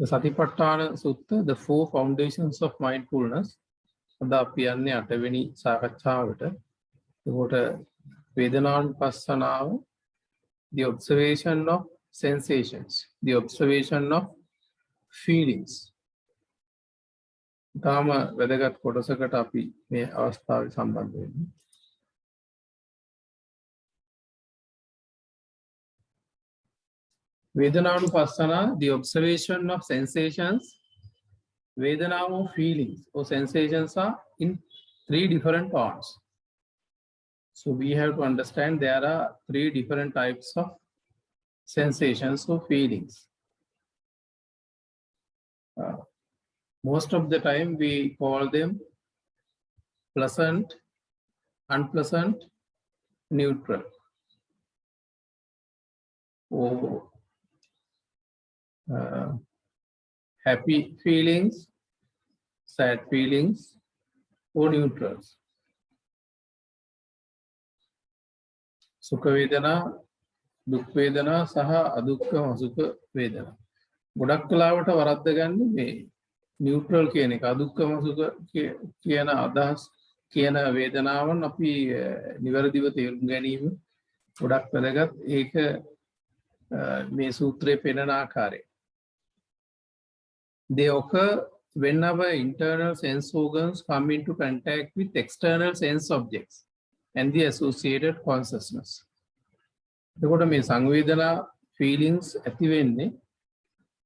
The Satipatthana Sutta, the four foundations of mindfulness. The Piyanne Ataveni Sakachawata. The Vedanānupassanava, the observation of sensations, the observation of feelings. Dhamma Vedagat Kodasakata api me avasthawe sambandha wenna. Vedanānupassana, the observation of sensations. Vedana or feelings or sensations are in three different parts. So we have to understand there are three different types of sensations or feelings. Most of the time we call them pleasant, unpleasant, neutral. Or happy feelings, sad feelings, or neutrals. Sukha Vedana, Dukha Vedana, Saha Adukha Masukha Vedana. ගොඩක් කලාවට වරද්ද ගන්න මේ neutral කියන එක අදුක්ඛම සුඛ කියන අදහස් කියන වේදනාවන් අපි නිවැරදිව තේරුම් ගැනීම ගොඩක් වැදගත් ඒක මේ සූත්‍රයේ පෙන්නන ආකාරය. They occur whenever internal sense organs come into contact with external sense objects and the associated consciousness. එතකොට මේ සංවේදනා feelings ඇති වෙන්නේ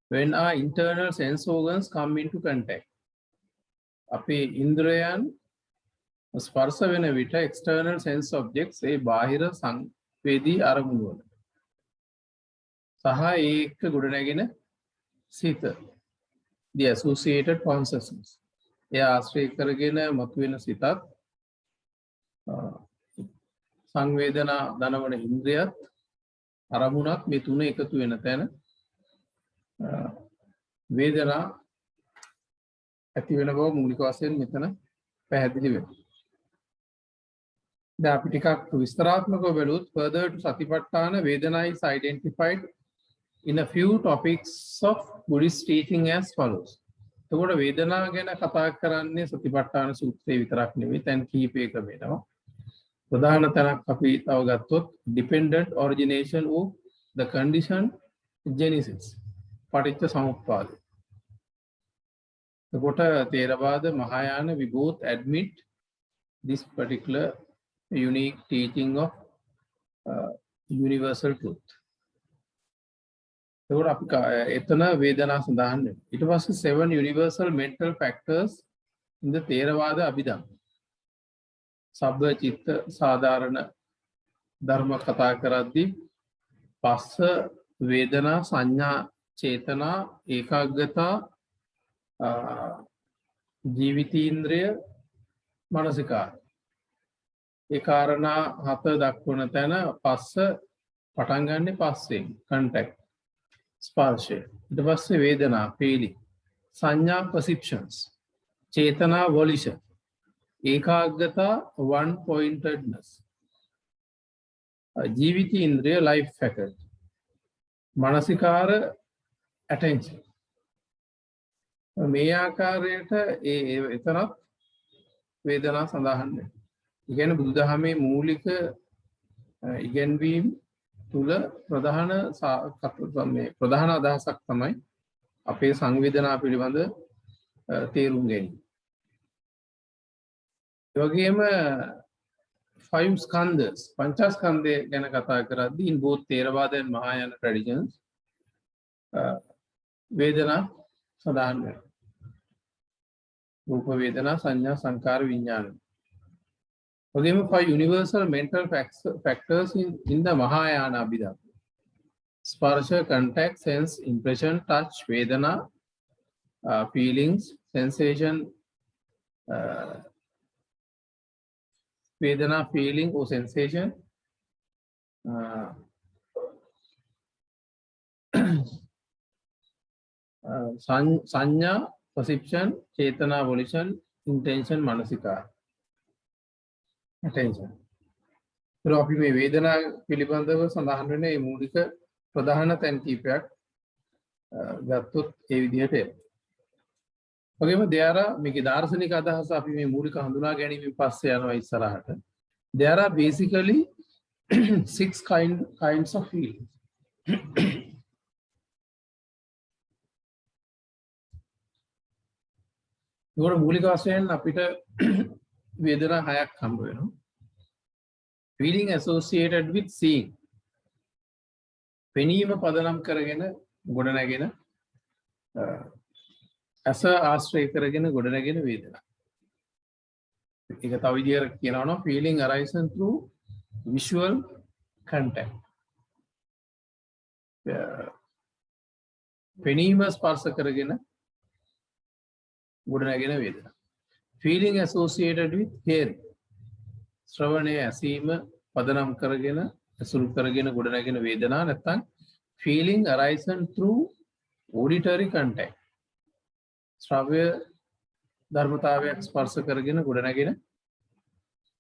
when our internal sense organs come into contact. අපේ ඉන්ද්‍රයන් ස්පර්ශ වෙන විට external sense objects ඒ බාහිර සංවේදී අරමුණු වල සහ ඒක ගොඩනැගෙන සිත the associated consciousness. ඒ ආශ්‍රය කරගෙන මතුවෙන සිතත් සංවේදනා දනවන ඉන්ද්‍රියත් අරමුණත් මේ තුන එකතු වෙන තැන වේදනා ඇති වෙන බව මූලික වශයෙන් මෙතන පැහැදිලි වෙනවා. දැන් අපි ටිකක් විස්තරාත්මකව බලුවොත් further to Satipatthana, Vedana is identified in a few topics of Buddhist teaching as follows. එතකොට වේදනා ගැන කතා කරන්නේ සතිපට්ඨාන සූත්‍රයේ විතරක් නෙවෙයි තැන් කිහිපයක වෙනවා. ප්‍රධාන තැනක් අපි තව ගත්තොත් dependent origination of the condition genesis. පටිච්ච සමුප්පාද. එතකොට තේරවාද මහායාන we both admit this particular unique teaching of universal truth. එතකොට අපි එතන වේදනා සඳහන් වෙනවා. ඊට පස්සේ 7 universal mental factors in the තේරවාද අභිධර්ම. සබ්බ චිත්ත සාධාරණ ධර්ම කතා කරද්දී පස්ස වේදනා සංඥා चेतना एकाग्रता जीवितीन्द्रिय मानसिकार ඒ කාරණා හත දක්වන තැන පස්ස පටන් ගන්න පස්සේ contact ස්පර්ශය ඊට පස්සේ වේදනා feeling සංඥා perceptions චේතනා volition ඒකාග්‍රතා one pointedness ජීවිතීන්ද්‍රිය life faculty මානසිකාර attention. මේ ආකාරයට එතනත් වේදනා සඳහන් වෙනවා. ඒ කියන්නේ බුදුදහමේ මූලික ඉගැන්වීම් තුල ප්‍රධාන අදහසක් තමයි අපේ සංවේදනා පිළිබඳ තේරුම් ගැනීම. ඒ වගේම 5 skandhas පංචස්කන්ධය ගැන කතා කරද්දී in both Theravada and Mahayana traditions වේදනා සඳහන් වෙනවා. රූප වේදනා සංඥා සංකාර විඥාන. වගේම 5 universal mental factors in the Mahayana Abhidhamma. Sparsha, contact, sense, impression, touch, vedana, feelings, sensation, vedana, feeling or sensation, sanya, perception, chetana, volition, intention, manasikar, attention. So, අපි මේ වේදනා පිළිබඳව සඳහන් වෙන මේ මූලික ප්‍රධාන තැන් කීපයක් ගත්තොත් ඒ විදිහට එනවා. වගේම there are මේකේ දාර්ශනික අදහස අපි මේ මූලික හඳුනා ගැනීමෙන් පස්සේ යනවා ඉස්සරහට. There are basically six kinds of feelings. ඒකට මූලික වශයෙන් අපිට වේදනා හයක් හම්බ වෙනවා. Feeling associated with seeing. පෙනීම පදනම් කරගෙන ගොඩනැගෙන ඇස ආශ්‍රය කරගෙන ගොඩනැගෙන වේදනා. ඒක තව විදිහකට කියනවා නම් feeling arising through visual contact. පෙනීම ස්පර්ශ කරගෙන ගොඩනැගෙන වේදනා. Feeling associated with hearing. ශ්‍රවණය ඇසීම පදනම් කරගෙන ඇසුරු කරගෙන ගොඩනැගෙන වේදනා නැත්නම් feeling arising through auditory contact. ශ්‍රව්‍ය ධර්මතාවයක් ස්පර්ශ කරගෙන ගොඩනැගෙන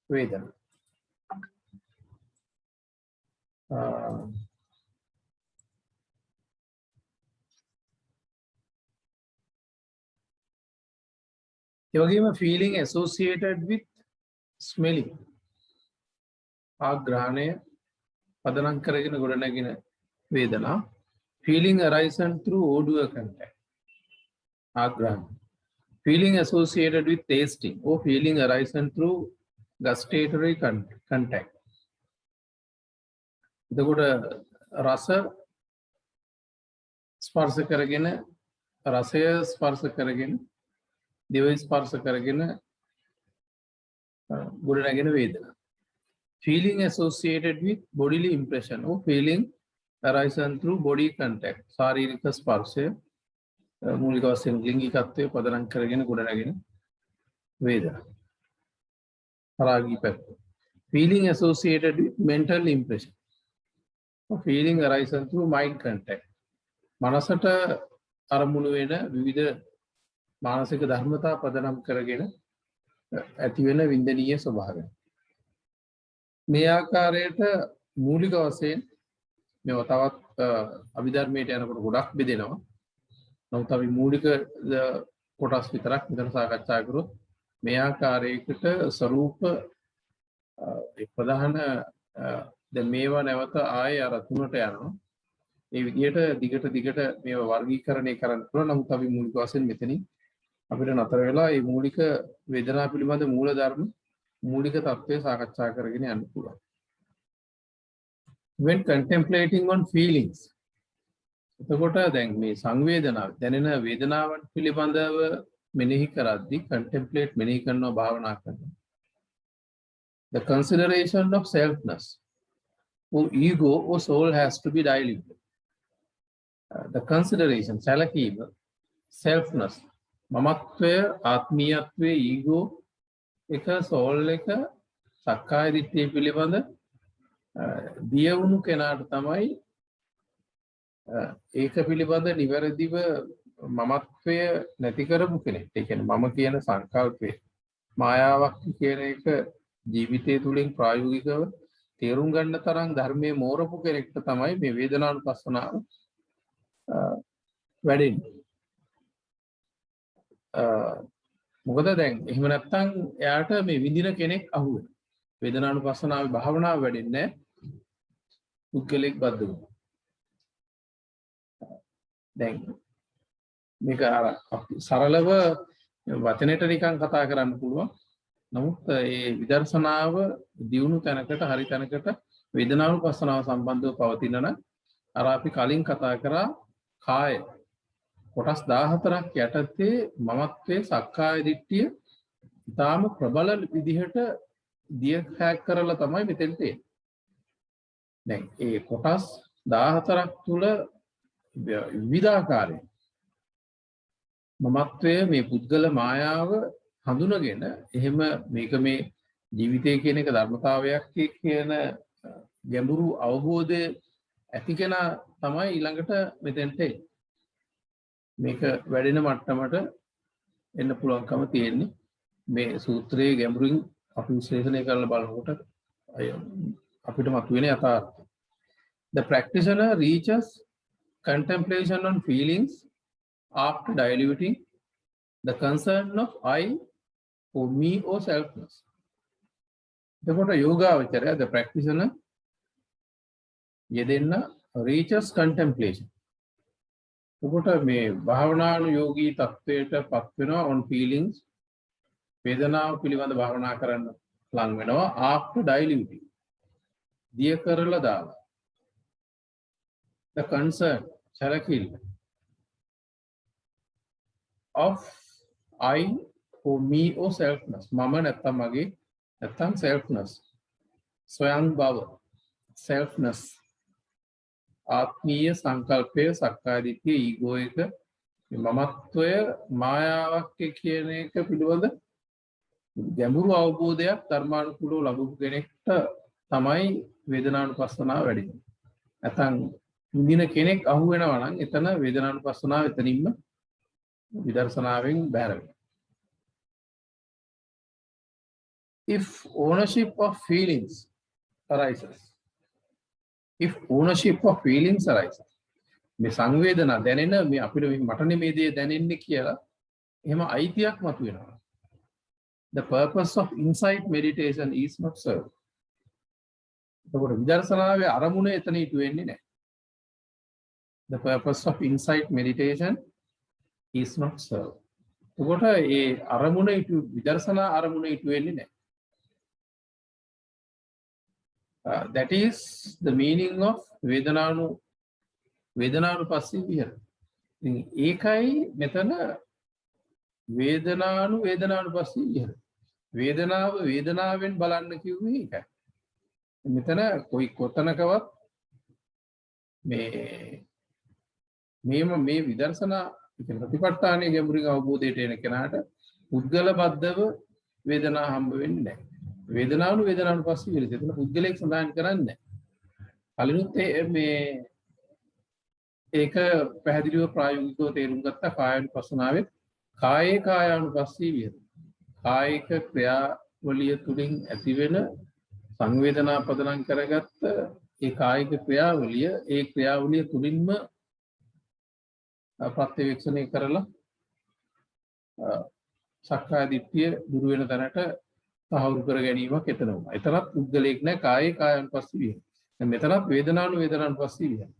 වේදනා. ඒ වගේම feeling associated with smelling. ආග්‍රහණය පදනම් කරගෙන ගොඩනැගෙන වේදනා. Feeling arising through audio contact. ආග්‍රහණය. Feeling associated with tasting or feeling arising through gustatory contact. එතකොට රස ස්පර්ශ කරගෙන රසය ස්පර්ශ කරගෙන දිව ස්පර්ශ කරගෙන ගොඩනැගෙන වේදනා. Feeling associated with bodily impression or feeling arising through body contact. ශාරීරික ස්පර්ශය මූලික වශයෙන් ලිංගිකත්වය පදනම් කරගෙන ගොඩනැගෙන වේදනා. රාගී පැත්ත. Feeling associated with mental impression or feeling arising through mind contact. මනසට අරමුණු වෙන විවිධ මානසික ධර්මතා පදනම් කරගෙන ඇති වෙන වින්දනීය ස්වභාවය. මේ ආකාරයට මූලික වශයෙන් මේව තවත් අභිධර්මයට යනකොට ගොඩක් බෙදෙනවා. නමුත් අපි මූලික කොටස් විතරක් මෙතන සාකච්ඡා කරොත් මේ ආකාරයකට ස්වરૂප ප්‍රධාන දැන් මේවා නැවත ආයේ අර තුනට යනවා. මේ විදිහට දිගට මේවා වර්ගීකරණය කරන්න පුළුවන්. නමුත් අපි මූලික වශයෙන් මෙතනින් අපිට නතර වෙලා මේ මූලික වේදනා පිළිබඳ මූල ධර්ම මූලික தත්ත්වය සාකච්ඡා කරගෙන යන්න පුළුවන්. When contemplating on feelings. එතකොට දැන් මේ සංවේදනාව දැනෙන වේදනාවන් පිළිබඳව මෙනෙහි කරද්දී contemplate මෙනෙහි කරනවා භාවනා කරනවා. The consideration of selfness or ego or soul has to be diluted. The consideration සැලකීම selfness මමත්වය ආත්මීයත්වය ඊගෝ එක සෝල් එක සක්කාය දිට්ඨිය පිළිබඳ දියවුණු කෙනාට තමයි ඒක පිළිබඳ නිවැරදිව මමත්වය නැති කරපු කෙනෙක්. ඒ කියන්නේ මම කියන සංකල්පය මායාවක් කියන එක ජීවිතය තුළින් ප්‍රායෝගිකව තේරුම් ගන්න තරම් ධර්මයේ මෝරපු කෙනෙක්ට තමයි මේ වේදනානුපස්සනාව වැඩෙන්නේ. මොකද දැන් එහෙම නැත්නම් එයාට මේ විඳින කෙනෙක් අහු වෙනවා. වේදනානුපස්සනාවේ භාවනාව වැඩෙන්නේ පුද්ගලික බද්ධ වෙනවා. දැන් මේක සරලව වචනෙට නිකන් කතා කරන්න පුළුවන්. නමුත් මේ විදර්ශනාව දියුණු තැනකට හරි තැනකට වේදනානුපස්සනාව සම්බන්ධව පවතින නම් අර අපි කලින් කතා කරා කාය කොටස් 14ක් යටතේ මමත්වයේ සක්කාය දිට්ඨිය ඊටාම ප්‍රබල විදිහට දිය හැක් කරලා තමයි මෙතෙන්ට එන්නේ. දැන් ඒ කොටස් 14ක් තුල විවිධාකාරයෙන් මමත්වයේ මේ පුද්ගල මායාව හඳුනගෙන එහෙම මේක මේ ජීවිතය කියන එක ධර්මතාවයක් කියන ගැඹුරු අවබෝධය ඇති කෙනා තමයි ඊළඟට මෙතෙන්ට එන්නේ. මේක වැඩෙන මට්ටමට එන්න පුළුවන්කම තියෙන්නේ මේ සූත්‍රයේ ගැඹුරින් අපි විශ්ලේෂණය කරලා බලනකොට අපිට මතුවෙන යථාර්ථය. The practitioner reaches contemplation on feelings after diluting the concern of I or me or selfness. එතකොට යෝගාවචරය, the practitioner, යෙදෙන්න reaches contemplation. එතකොට මේ භාවනානුයෝගී තත්වයට පත් වෙනවා on feelings, වේදනාව පිළිබඳ භාවනා කරන්න ලං වෙනවා after diluting, දිය කරලා දාලා, the concern, සැලකිල්ල of I or me or selfness, මම නැත්තම් මගේ නැත්තම් selfness, ස්වයං බව, selfness, ආත්මීය සංකල්පය, සක්කාය දිට්ඨිය, ඊගෝ එක, මමත්වය මායාවක් කියන එක පිළිබඳ ගැඹුරු අවබෝධයක් ධර්මානුකූලව ලැබුණු කෙනෙක්ට තමයි වේදනානුපස්සනාව වැඩි වෙන්නේ. නැත්නම් විඳින කෙනෙක් අහු වෙනවා නම් එතන වේදනානුපස්සනාව එතනින්ම විදර්ශනාවෙන් බැහැර වෙනවා. If ownership of feelings arises, මේ සංවේදනා දැනෙන මේ අපිට මට නෙමේ දේ දැනෙන්නේ කියලා එහෙම අයිතියක් මතුවෙනවා. The purpose of insight meditation is not served. එතකොට විදර්ශනාවේ අරමුණ එතන ඉටු වෙන්නේ නැහැ. The purpose of insight meditation is not served. එතකොට ඒ අරමුණ ඉටු විදර්ශනා අරමුණ ඉටු වෙන්නේ නැහැ. That is the meaning of වේදනානුපස්සී විහෙරති. ඉතින් ඒකයි මෙතන වේදනානුපස්සී විහෙරති. වේදනාව වේදනාවෙන් බලන්න කිව්වේ ඒකයි. මෙතන කොතනකවත් මේ විදර්ශනා ප්‍රතිපත්තානේ ගැඹුරින් අවබෝධයට එන කෙනාට පුද්ගල බද්ධව වේදනාව හම්බ වෙන්නේ නැහැ. වේදනානුපස්සී විහෙරති. එතන පුද්ගලයෙක් සඳහන් කරන්නේ නැහැ. කලිනුත් මේ ඒක පැහැදිලිව ප්‍රායෝගිකව තේරුම් ගත්තා කායානුපස්සනාවේ කායේ කායානුපස්සී විහෙරති. කායික ක්‍රියාවලිය තුලින් ඇතිවෙන සංවේදනා පදනම් කරගත්ත ඒ කායික ක්‍රියාවලිය ඒ ක්‍රියාවලිය තුලින්ම ප්‍රත්‍යවේක්ෂණය කරලා සක්කාය දිට්ඨිය දුරු වෙන තැනට තහවුරු කර ගැනීමක් එතන වුණා. එතරම් පුද්ගලයෙක් නැහැ කායේ කායානුපස්සී විහෙරති. දැන් මෙතනත් වේදනානුපස්සී විහෙරති.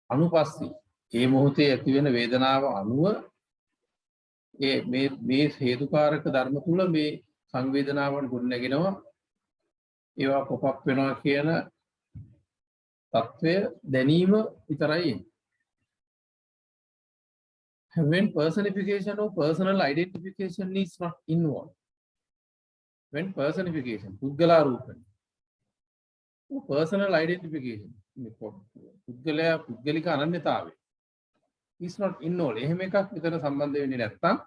අනුපස්සී ඒ මොහොතේ ඇතිවෙන වේදනාව අනුව මේ හේතුකාරක ධර්ම තුල මේ සංවේදනාවන් ගොඩනගෙනවා, ඒවා පොප් වෙනවා කියන తත්වය දැනීම විතරයි එන්නේ. When personification or personal identification is not involved, when personification පුද්ගලාරූපණය, personal identification පුද්ගලික අනන්‍යතාවය is not involved, එහෙම එකක් විතර සම්බන්ධ වෙන්නේ නැත්නම්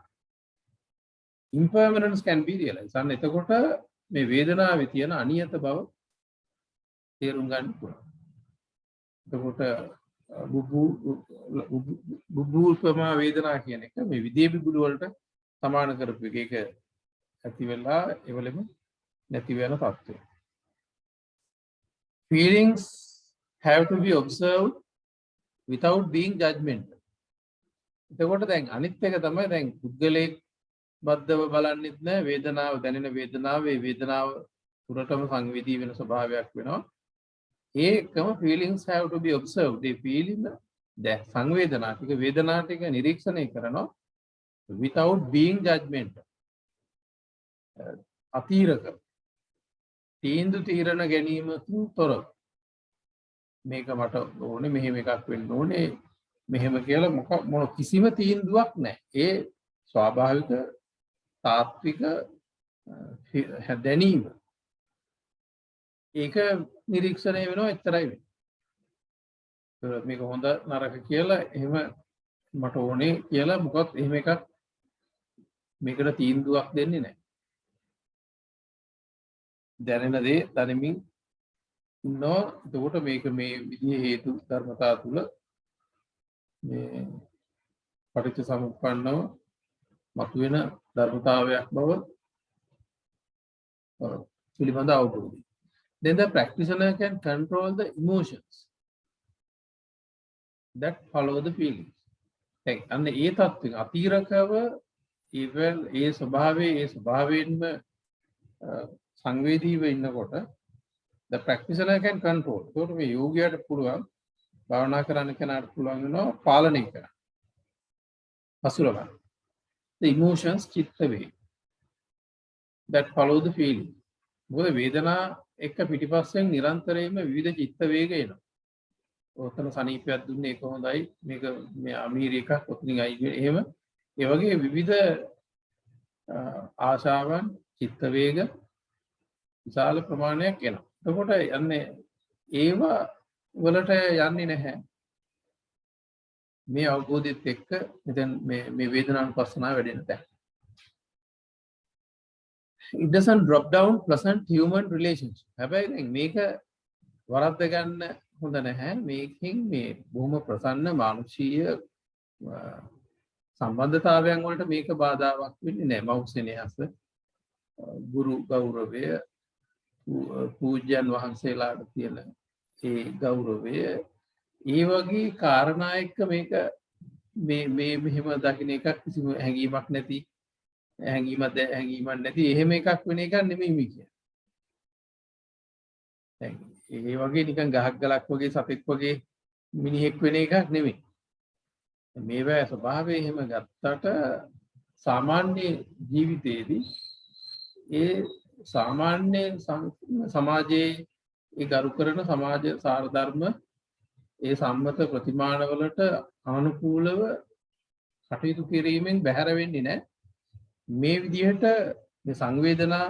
impermanence can be realized. අන්න එතකොට මේ වේදනාවේ තියෙන අනියත බව තේරුම් ගන්න පුළුවන්. එතකොට බුබ්බූල්පමා වේදනා කියන එක මේ විදේ බිබුළු වලට සමාන කරපු එක. ඒක ඇති වෙලා එවලෙම නැති වෙන තත්ත්වය. Feelings have to be observed without being judgmental. එතකොට දැන් අනිත් එක තමයි දැන් පුද්ගලයෙක් බද්ධව බලන්නෙත් නැහැ. වේදනාව දැනෙන වේදනාව තුරටම සංවේදී වෙන ස්වභාවයක් වෙනවා. ඒකම feelings have to be observed. A feeling දැන් සංවේදනා ටික වේදනා ටික නිරීක්ෂණය කරනවා without being judgmental. අතීරක තීරණ ගැනීමකින් තොරව මේක මට ඕනේ, මෙහෙම එකක් වෙන්න ඕනේ, මෙහෙම කියලා මොන කිසිම තීන්දුවක් නැහැ. ඒ ස්වාභාවික තාත්වික දැනීම ඒක නිරීක්ෂණය වෙනවා, එච්චරයි වෙන්නේ. මේක හොඳ නරක කියලා එහෙම මට ඕනේ කියලා මොකක් එහෙම එකක් මේකට තීන්දුවක් දෙන්නේ නැහැ. දැනෙන දේ දැනෙමින් ඉන්නවා. එතකොට මේක මේ විදිහේ හේතු ධර්මතා තුල මේ පටිච්ච සමුප්පන්නව මතුවෙන ධර්මතාවයක් බව පිළිබඳ අවබෝධය. Then the practitioner can control the emotions. that follow the feelings. අන්න ඒ තත්ත්වෙන් අතිරකව ඒ ස්වභාවයෙන්ම සංවේදීව ඉන්නකොට the practitioner can control. ඒකට මේ යෝගියාට පුළුවන් භාවනා කරන්න කෙනාට පුළුවන් වෙනවා පාලනය කරන්න. පසුලබන්න. The emotions චිත්ත වේ. that follow the feeling. මොකද වේදනා එක පිටිපස්සෙන් නිරන්තරයෙන්ම විවිධ චිත්ත වේග එනවා. ඔතන සනීපයක් දුන්නේ ඒක හොඳයි. මේක මේ අමීර එකක් ඔතනින් අයින් එහෙම ඒ වගේ විවිධ ආශාවන් චිත්ත වේග විශාල ප්‍රමාණයක් එනවා. එතකොට යන්නේ ඒව වලට යන්නේ නැහැ. මේ අවබෝධයත් එක්ක මෙතන මේ වේදනානුපස්සනාව වැඩෙන තැන. It doesn't drop down pleasant human relationship. හැබැයි දැන් මේක වරද්ද ගන්න හොඳ නැහැ. මේකෙන් මේ බොහොම ප්‍රසන්න මානුෂීය සම්බන්ධතාවයන් වලට මේක බාධාවක් වෙන්නේ නැහැ. මෞඛ්‍යනයස ගුරු ගෞරවය පූජ්‍යයන් වහන්සේලාට තියෙන ඒ ගෞරවය ඒ වගේ කාරණා එක්ක මේක මේ මෙහෙම දකින්න එකක් කිසිම හැඟීමක් නැති හැඟීමක් නැති එහෙම එකක් වෙන එකක් නෙමෙයි මේ කියන්නේ. දැන් ඒ වගේ නිකන් ගහක් ගලක් වගේ සතෙක් වගේ මිනිහෙක් වෙන එකක් නෙමෙයි. මේවා ස්වභාවය එහෙම ගත්තට සාමාන්‍ය ජීවිතයේදී ඒ සාමාන්‍ය සමාජයේ ඒ ගරු කරන සමාජ සාර ධර්ම ඒ සම්මත ප්‍රතිමානවලට අනුකූලව කටයුතු කිරීමෙන් බැහැර වෙන්නේ නැහැ. මේ විදිහට මේ සංවේදනා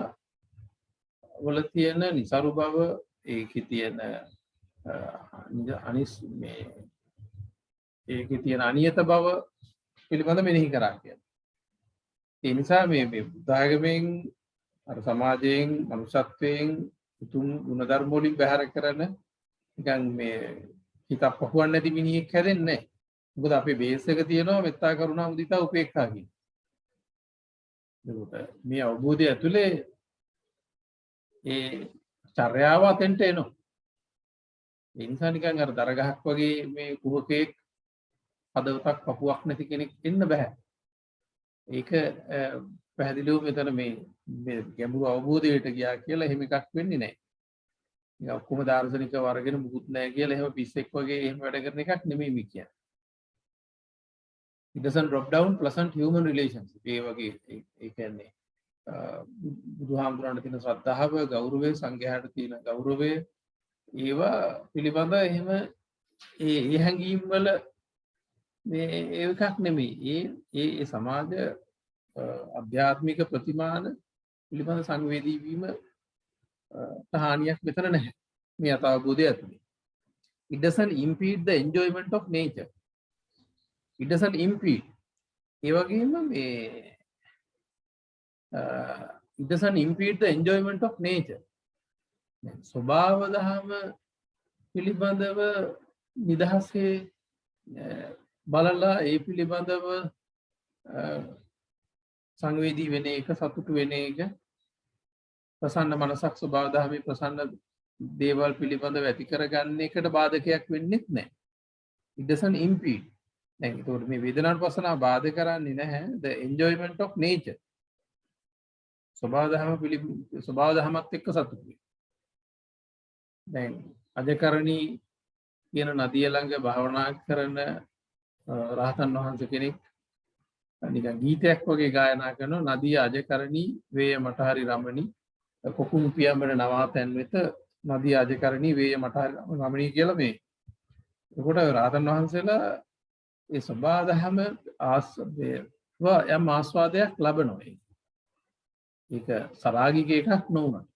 වල තියෙන નિසරු බව ඒකේ තියෙන ඒකේ තියෙන අනියත බව පිළිබඳ මෙනෙහි කරා කියන්නේ. ඒ නිසා මේ බුද්ධාගමෙන් අර සමාජයෙන් මනුෂ්‍යත්වයෙන් උතුම් ගුණධර්ම වලින් බැහැර කරන නිකන් මේ හිත පහුවන්නේ නැති මිනිහෙක් හැදෙන්නේ නැහැ. මොකද අපේ බේස් එක තියෙනවා මෙත්තා කරුණා මුදිතා උපේක්ඛා කියන. ඒකට මේ අවබෝධය ඇතුලේ ඒ චර්යාව අතෙන්ට එනවා. ඒ නිසා නිකන් අර දරගහක් වගේ මේ කුහකෙක් හදවතක් පපුවක් නැති කෙනෙක් ඉන්න බෑ. ඒක පැහැදිලිව මෙතන මේ ගැඹුරු අවබෝධයට ගියා කියලා එහෙම එකක් වෙන්නේ නැහැ. නිකන් ඔක්කොම දාර්ශනික වර්ගෙන මුකුත් නැහැ කියලා එහෙම පිස්සෙක් වගේ එහෙම වැඩ කරන එකක් නෙමෙයි මේ කියන්නේ. It doesn't drop down pleasant human relationship. ඒ වගේ ඒ කියන්නේ බුදුහාමුදුරන්ට තියෙන ශ්‍රද්ධාව, ගෞරවය, සංඝයාට තියෙන ගෞරවය ඒවා පිළිබඳ එහෙම ඒ හැඟීම් වල මේ එකක් නෙමෙයි. ඒ සමාජ අධ්‍යාත්මික ප්‍රතිමාන පිළිබඳ සංවේදී වීම තහානියක් මෙතන නැහැ. මේ අතවබෝධය ඇතුලේ. It doesn't impede the enjoyment of nature. It doesn't impede. ඒ වගේම මේ it doesn't impede the enjoyment of nature. ස්වභාව දහම පිළිබඳව නිදහසේ බලලා ඒ පිළිබඳව සංවේදී වෙන එක සතුටු වෙන එක ප්‍රසන්න මනසක් ස්වභාව දහමේ ප්‍රසන්න දේවල් පිළිබඳව ඇති කරගන්න එකට බාධකයක් වෙන්නේ නැහැ. It doesn't impede. දැන් ඒකට මේ වේදනානුපස්සනාව බාධා කරන්නේ නැහැ the enjoyment of nature. ස්වභාව දහමත් එක්ක සතුටු වෙන. දැන් අජකරණී කියන නදිය ළඟ භාවනා කරන රහතන් වහන්සේ කෙනෙක් නිකන් ගීතයක් වගේ ගායනා කරනවා නදිය අජකරණී වේය මට හරි රමණී කොකුණු පියඹන නවාතැන් වෙත නදිය අජකරණී වේය මට හරි රමණී කියලා මේ. ඒකට රහතන් වහන්සේලා ඒ ස්වභාව දහම යම් ආස්වාදයක් ලබනවා. ඒක සරාගික එකක් නොවුණා.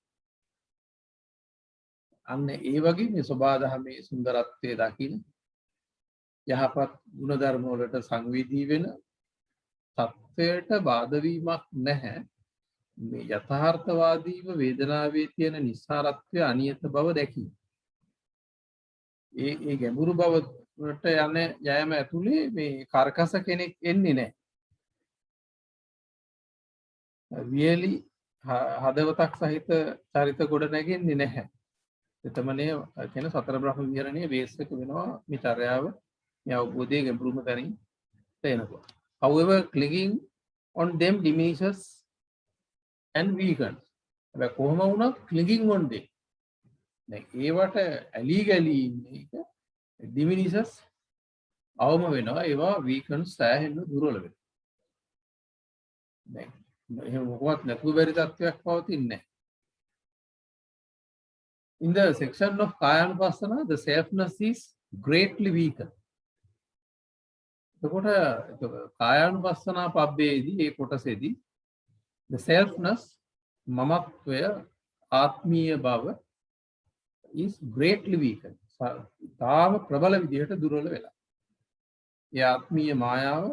අන්න ඒ වගේ මේ ස්වභාව දහමේ සුන්දරත්වයේ දකින්න යහපත් ගුණධර්ම වලට සංවේදී වෙන තත්වයට බාධා වීමක් නැහැ. මේ යථාර්ථවාදීව වේදනාවේ තියෙන නිස්සාරත්වය අනියත බව දැකීම. ඒ ගැඹුරු බවට යෑම ඇතුලේ මේ කර්කස කෙනෙක් එන්නේ නැහැ. වියලි හදවතක් සහිත චරිත ගොඩ නැගෙන්නේ නැහැ. එතමනේ කියන සතර බ්‍රහ්ම විහරණයේ බේස් එක වෙනවා මේ චර්යාව මේ අවබෝධයේ ගැඹුරුම තැනින් තේනවා. However, clinging on them diminishes and weakens. හැබැයි කොහොම වුණත් clinging on them. දැන් ඒවට ඇලී ගලී ඉන්න එක diminishes අවම වෙනවා. ඒවා weakens සෑහෙන්න දුර්වල වෙනවා. දැන් එහෙම මොකවත් නැතුව බැරි තත්ත්වයක් පවතින්නේ නැහැ. In the section of Kayanupassana, the selfness is greatly weakened. එතකොට කායානුපස්සනා පබ්බේදී ඒ කොටසේදී the selfness මමත්වය ආත්මීය බව is greatly weakened. තාම ප්‍රබල විදිහට දුර්වල වෙලා. ඒ ආත්මීය මායාව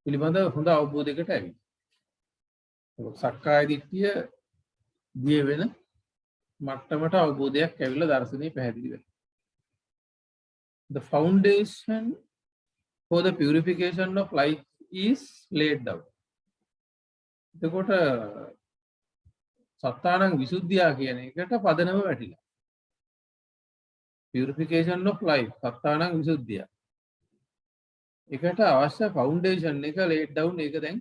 පිළිබඳ හොඳ අවබෝධයකට ඇවිත්. සක්කාය දිට්ඨිය දිය වෙන මට්ටමට අවබෝධයක් ඇවිල්ලා දර්ශනේ පැහැදිලි වෙනවා. The foundation for the purification of life is laid down. එතකොට සත්තානං විසුද්ධිය කියන එකට පදනම වැටිලා. Purification of life සත්තානං විසුද්ධිය. ඒකට අවශ්‍ය foundation එක laid down එක දැන්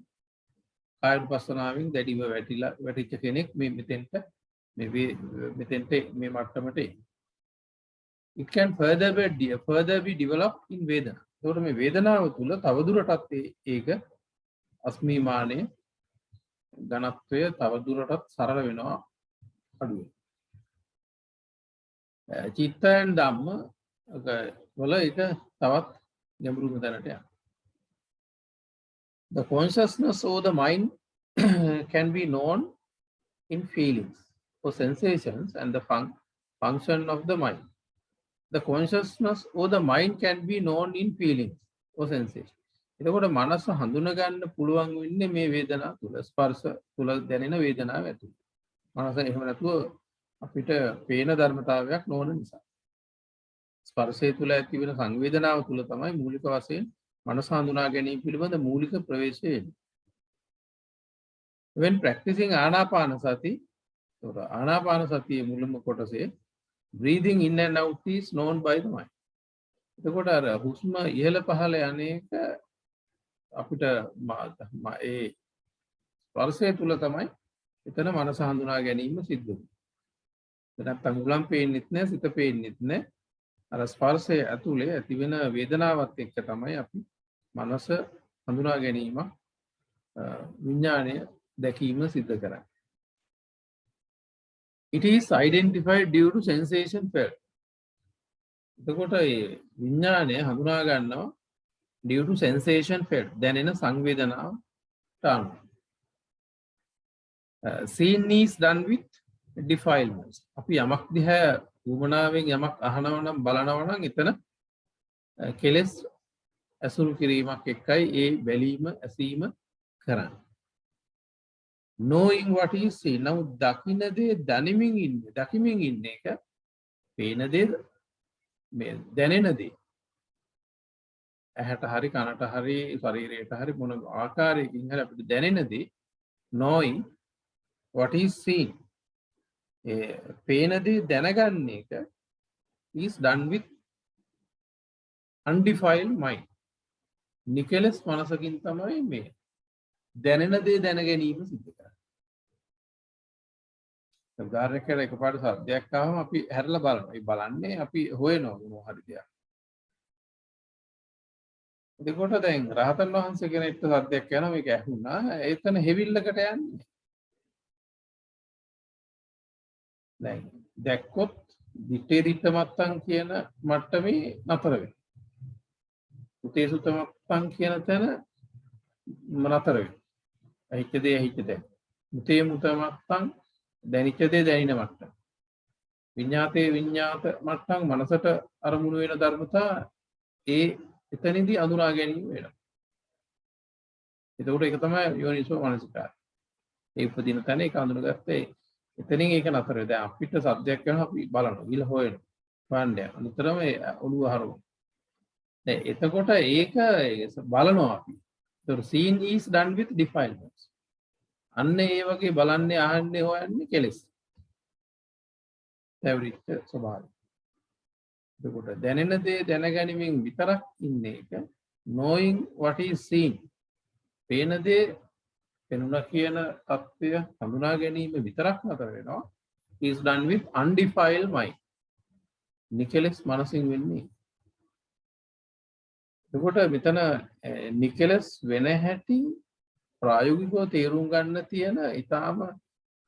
කායනුපස්සනාවෙන් දැඩිව වැටිච්ච කෙනෙක් මේ මෙතෙන්ට මේ මට්ටමට එයි. It can further be developed in Vedana. එතකොට මේ වේදනාව තුළ තවදුරටත් ඒක අස්මිමානය ඝනත්වය තවදුරටත් සරල වෙනවා අඩු වෙනවා. චිත්තයන් ධම්ම වල ඒක තවත් ගැඹුරුම තැනට යනවා. The consciousness or the mind can be known in feelings or sensations and the function of the mind. The consciousness or the mind can be known in feelings or sensations. එතකොට මනස හඳුන ගන්න පුළුවන් වෙන්නේ මේ වේදනාව තුල ස්පර්ශ තුල දැනෙන වේදනාව ඇතුළේ. මනස එහෙම නැතුව අපිට පේන ධර්මතාවයක් නොවන නිසා. ස්පර්ශය තුල ඇති වෙන සංවේදනාව තුල තමයි මූලික වශයෙන් මනස හඳුනා ගැනීම පිළිබඳ මූලික ප්‍රවේශය එන්නේ. When practicing ආනාපානසති, ආනාපාන සතියේ මුලම කොටසේ breathing in and out is known by the mind. එතකොට අර හුස්ම ඉහළ පහළ යන එක අපිට ඒ ස්පර්ශය තුල තමයි එතන මනස හඳුනා ගැනීම සිද්ධ වෙන්නේ. නැත්නම් උලම් පේන්නෙත් නැහැ, සිත පේන්නෙත් නැහැ. අර ස්පර්ශය ඇතුලේ ඇති වෙන වේදනාවත් එක්ක තමයි අපි මනස හඳුනා ගැනීම විඥාණය දැකීම සිද්ධ කරන්නේ. It is identified due to sensation felt. එතකොට ඒ විඥාණය හඳුනා ගන්නවා due to sensation felt දැනෙන සංවේදනාවට අනුව. Seeing is done with defilements. අපි යමක් දිහා උමනාවෙන් යමක් අහනවා නම් බලනවා නම් එතන කෙලෙස් අසුරු කිරීමක් එක්කයි ඒ බැලීම ඇසීම කරන්නේ. Knowing what is seen. Now දකින්න දේ දකිමින් ඉන්න එක පේන දේ දැනෙන දේ. ඇහැට හරි කනට හරි ශරීරයට හරි මොන ආකාරයකින් හරි අපිට දැනෙන දේ knowing what is seen. පේන දේ දැනගන්න එක is done with undefiled mind. නිකලස් මනසකින් තමයි මේ දැනෙන දේ දැන ගැනීම සිද්ධ කරන්නේ. උදාහරණයක් එකපාරට සද්දයක් ආවම අපි හැරලා බලනවා. ඒ බලන්නේ අපි හොයනවා මොනවා හරි දෙයක්. එතකොට දැන් රහතන් වහන්සේ කෙනෙක්ට සද්දයක් යනවා මේක ඇහුණා. එතන හෙවිල්ලකට යන්නේ. දැන් දැක්කොත් දිත්තේ දිත්ත මත්තන් කියන මට්ටමේ නතර වෙනවා. උතේ සුත මත්තන් කියන තැන නතර වෙනවා. ඇහිච්ච දේ මුතේ මුත මත්තන් දැනිච්ච දේ දැනින මට්ටම. විඤ්ඤාතේ විඤ්ඤාත මට්ටම් මනසට අරමුණු වෙන ධර්මතා ඒ එතනදී අඳුනා ගැනීම වෙනවා. එතකොට ඒක තමයි යෝනිසෝ මනසිකාරය. ඒ උපදින තැන ඒක අඳුනගත්තේ එතනින් ඒක නතර වෙනවා. දැන් අපිට සබ්ජෙක්ට් කරනවා අපි බලනවා. ඊළ හොයනවා. හොයන්නේ. අනිතරම ඔළුව හරවනවා. දැන් එතකොට ඒක බලනවා අපි. ඒතකොට seen is done with defilements. අන්න ඒ වගේ බලන්නේ අහන්නේ හොයන්නේ කෙලෙස්. පැවරිච්ච ස්වභාවය. එතකොට දැනෙන දේ දැනගැනීමෙන් විතරක් ඉන්න එක knowing what is seen. පේන දේ පෙනුණා කියන தত্ত্বය හඳුනා ගැනීම විතරක් නතර වෙනවා. is done with undefiled mind. නිකලස් මනසින් වෙන්නේ. එතකොට මෙතන නිකලස් වෙන හැටි ප්‍රායෝගිකව තේරුම් ගන්න තියෙන ඊටාම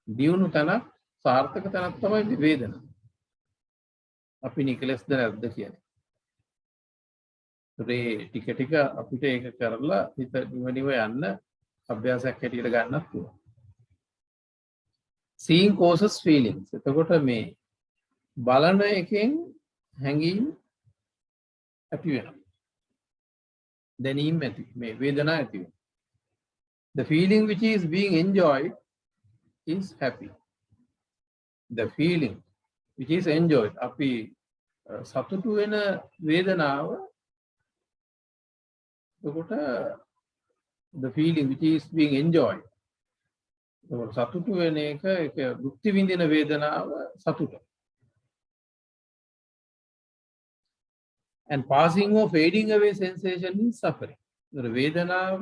දියුණු තැනක් සාර්ථක තැනක් තමයි වේදනා. අපි නිකලස්ද නැද්ද කියන්නේ. ඒ ටික ටික අපිට ඒක කරලා හිත නිවනිව යන්න අභ්‍යාසයක් හැටියට ගන්නත් පුළුවන්. seeing causes feelings. එතකොට මේ බලන එකෙන් හැඟීම් ඇති වෙනවා. දැනීම් ඇති මේ වේදනා ඇති වෙනවා. The feeling which is being enjoyed is happy. The feeling which is enjoyed. අපි සතුටු වෙන වේදනාව එතකොට the feeling which is being enjoyed. එතකොට සතුටු වෙන එක ඒක භුක්ති විඳින වේදනාව සතුට. And passing or fading away sensation is suffering. එතකොට වේදනාව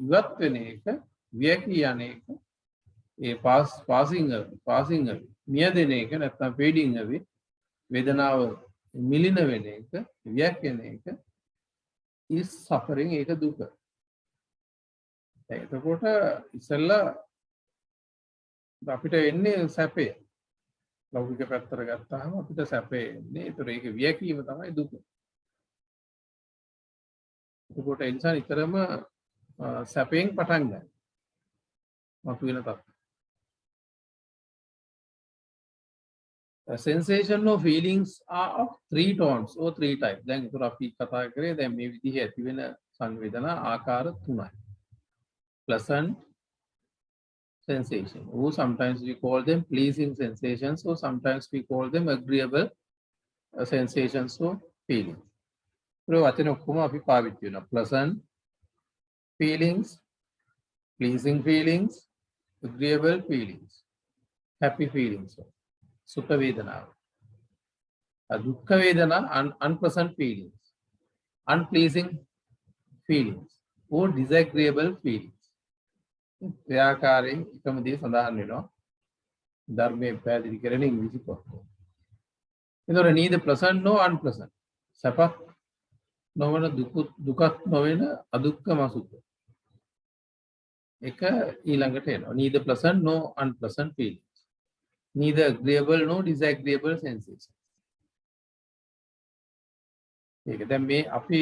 ඉවත් වෙන එක වියකී යන එක ඒ passing away මියදෙන එක නැත්නම් fading away වේදනාව මිලින වෙන එක වියකෙන එක is suffering. ඒක දුක. එතකොට ඉස්සෙල්ලා අපිට එන්නේ සැපය. ලෞකික පැත්තට ගත්තාම අපිට සැපේ එන්නේ. ඒතර ඒක වියකීම තමයි දුක. එතකොට ඒ නිසා නිතරම සැපයෙන් පටන් ගන්න. මතුවෙන තත්ත්වය. Sensation or feelings are of three tones or three types. දැන් ඒතර අපි කතා කරේ දැන් මේ විදිහේ ඇති වෙන සංවේදනා ආකාර තුනයි. Pleasant sensation, or sometimes we call them pleasing sensations, or sometimes we call them agreeable sensations or feelings. ඒ වචන ඔක්කොම අපි පාවිච්චි වෙනවා. Pleasant feelings, pleasing feelings, agreeable feelings, happy feelings. සුඛ වේදනාව. දුක්ඛ වේදනා unpleasant feelings, unpleasing feelings, or disagreeable feelings. ක්‍රියාකාරයෙන් එකම දේ සඳහන් වෙනවා ධර්මයේ පැහැදිලි කරන ඉංග්‍රීසි පොත්. ඒතොර neither pleasant nor unpleasant. සපක් නොවන දුකක් නොවන අදුක්ඛම සුඛ. එක ඊළඟට එනවා. neither pleasant nor unpleasant feelings. Neither agreeable nor disagreeable sensations. ඒක දැන් මේ අපි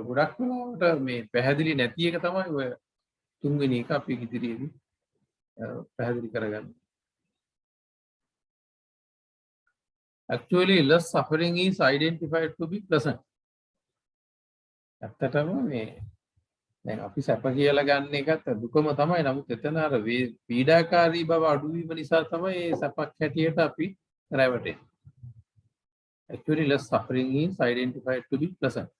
ගොඩක් වෙලාවට මේ පැහැදිලි නැති එක තමයි ඔය තුන්වෙනි එක අපි ඉදිරියේදී පැහැදිලි කරගන්න. Actually less suffering is identified to be pleasant. ඇත්තටම මේ දැන් අපි සැප කියලා ගන්න එකත් දුකම තමයි. නමුත් එතන අර පීඩාකාරී බව අඩු වීම නිසා තමයි මේ සැපක් හැටියට අපි රැවටෙන්නේ. Actually less suffering is identified to be pleasant.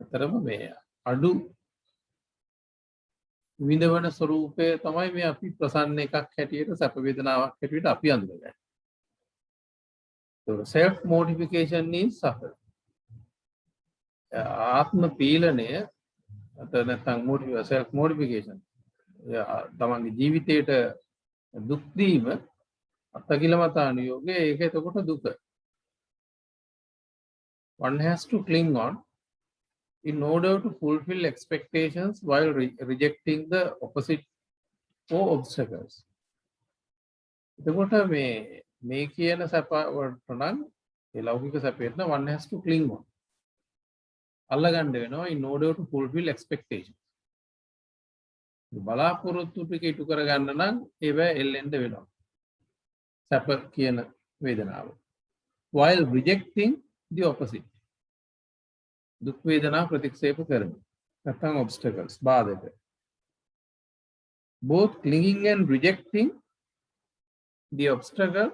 ඇත්තටම මේ අඩු විඳවන ස්වરૂපය තමයි මේ අපි ප්‍රසන්න එකක් හැටියට සැප වේදනාවක් හැටියට අපි අඳුරගන්නේ. So self mortification is suffering. ආත්ම පීලනය නැත්නම් self mortification තමන්ගේ ජීවිතයට දුක් දීම අත්කිලමතානුയോഗය ඒක එතකොට දුක. One has to cling on in order to fulfill expectations while rejecting the opposite or obstacles. එතකොට මේ කියන සැප වලට නම් ඒ ලෞකික සැපයට නම් one has to cling on. අල්ලගන්න වෙනවා in order to fulfill expectations. බලාපොරොත්තු ටික ඉටු කරගන්න නම් ඒව එල්ලෙන්න වෙනවා. සැප කියන වේදනාව. While rejecting the opposite. දුක් වේදනා ප්‍රතික්ෂේප කරන. නැත්නම් obstacles බාධක. Both clinging and rejecting the obstacle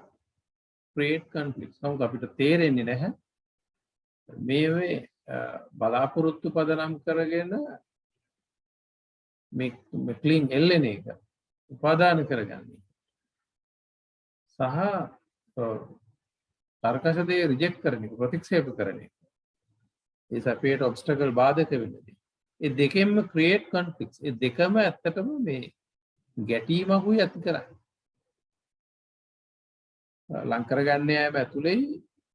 create conflicts. නමුත් අපිට තේරෙන්නේ නැහැ මේවේ බලාපොරොත්තු පදනම් කරගෙන මේ ක්ලින් එල්ලෙන එක උපාදාන කරගන්නේ. සහ තර්කශ දේ රිජෙක්ට් කරන එක, ප්‍රතික්ෂේප කරන එක. ඒ සැපේට ඔබ්ස්ටකල් බාධක වෙන්නේ. ඒ දෙකෙන්ම ක්‍රියේට් කොන්ෆ්ලික්ට්ස්. ඒ දෙකම ඇත්තටම මේ ගැටීමකුයි ඇති කරන්නේ. ලං කරගන්න යාම ඇතුළේ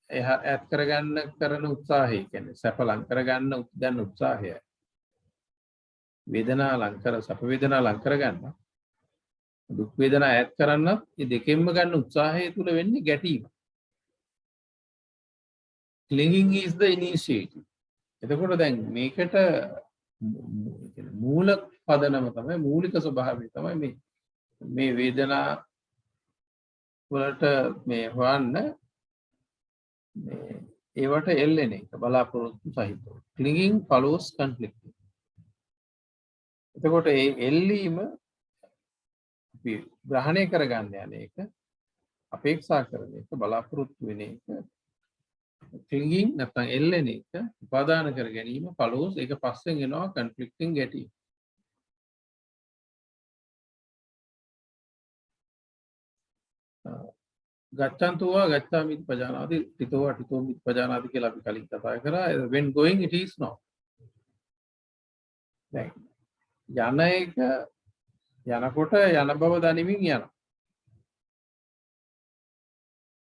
ඈත් කරගන්න කරන උත්සාහය කියන්නේ සැප ලං කරගන්න උත්සන්න උත්සාහය. වේදනා ලං කර සැප වේදනා ලං කරගන්න දුක් වේදනා ඈත් කරන්න මේ දෙකෙන්ම ගන්න උත්සාහය තුල වෙන්නේ ගැටීම. clinging is the initiative. එතකොට දැන් මේකට මූල පදනම තමයි මූලික ස්වභාවය තමයි මේ වේදනා වලට මේ හොයන්න ඒවට එල්ලෙන එක බලාපොරොත්තු සහිතව. clinging follows conflict. එතකොට ඒ එල්ලීම අපි ග්‍රහණය කරගන්න යන එක අපේක්ෂා කරන එක බලාපොරොත්තු වෙන එක clinging නැත්නම් එල්ලෙන එක උපාදාන කර ගැනීම follows ඒක පස්සෙන් එනවා conflicting ගැටීම. ගච්ඡන්තෝවා ගච්ඡාමිති පජානාති තිතෝවා තිතෝමිති පජානාති කියලා අපි කලින් කතා කරා. when going it is not. දැන් යන එක යනකොට යන බව දනිමින් යනවා.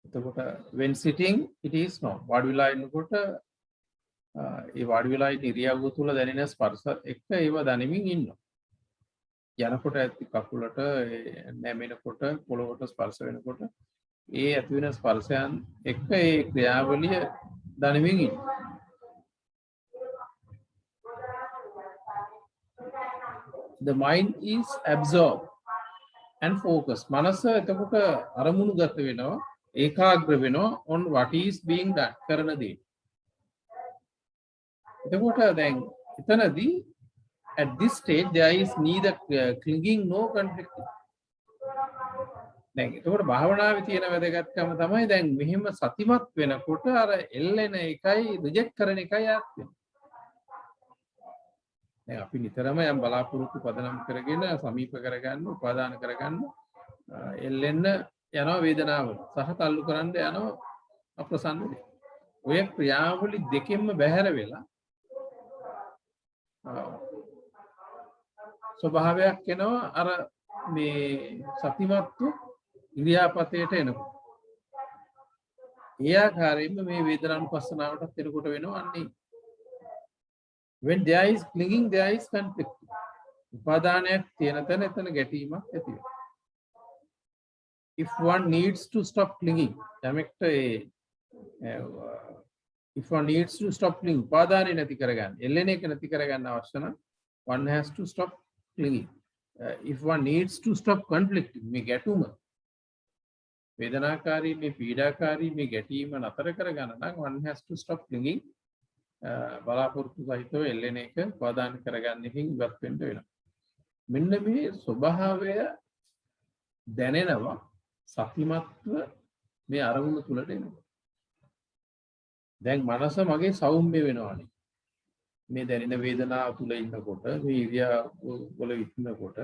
එතකොට when sitting it is not. වාඩි වෙලා ඉන්නකොට ඒ වාඩි වෙලා ඉන්න ඉරියව්ව තුල දැනෙන ස්පර්ශ එක්ක ඒව දනිමින් ඉන්නවා. යනකොට ඇති කකුලට නැමෙනකොට පොළොවට ස්පර්ශ වෙනකොට ඒ ඇති වෙන ස්පර්ශයන් එක්ක ඒ ක්‍රියාවලිය දනිමින් ඉන්නවා. The mind is absorbed and focused. මනස එතකොට අරමුණු ගත වෙනවා ඒකාග්‍ර වෙනවා on what is being done කරන දේ. එතකොට දැන් එතනදී at this stage there is neither clinging no conflicting. දැන් එතකොට භාවනාවේ තියෙන වැදගත්කම තමයි දැන් මෙහෙම සතිමත් වෙනකොට අර එල්ලෙන එකයි රිජෙක්ට් කරන එකයි යාත් වෙනවා. දැන් අපි නිතරම යම් බලාපොරොත්තු පදනම් කරගෙන සමීප කරගන්න උපාදාන කරගන්න එල්ලෙන්න යනවා වේදනාව සහ තල්ලු කරන්න යනවා අප්‍රසන්න දේ. ඔය ක්‍රියාවලි දෙකෙන්ම බැහැර වෙලා ස්වභාවයක් එනවා අර මේ සතිමත්ව ඉරියාපතේට එනකොට. ඒ ආකාරයෙන්ම මේ වේදනානුපස්සනාවටත් එනකොට වෙනවා අන්නේ. When there is clinging there is conflict. උපාදානයක් තියෙන තැන එතන ගැටීමක් ඇති වෙනවා. If one needs to stop clinging, යමෙක්ට if one needs to stop clinging, උපාදානෙ නැති කරගන්න, එල්ලෙන එක නැති කරගන්න අවශ්‍ය නම් one has to stop clinging. If one needs to stop conflicting, මේ ගැටුම වේදනාකාරී මේ පීඩාකාරී මේ ගැටීම නතර කරගන්න නම් one has to stop clinging. බලාපොරොත්තු සහිතව එල්ලෙන එක උපාදාන කරගන්න එකකින් ඉවත් වෙන්න වෙනවා. මෙන්න මේ ස්වභාවය දැනෙනවා සතිමත්ව මේ අරමුණ තුලට එනවා. දැන් මනස මගේ සෞම්‍ය වෙනවානේ. මේ දැනෙන වේදනාව තුල ඉන්නකොට මේ ඉරියව්ව වල ඉන්නකොට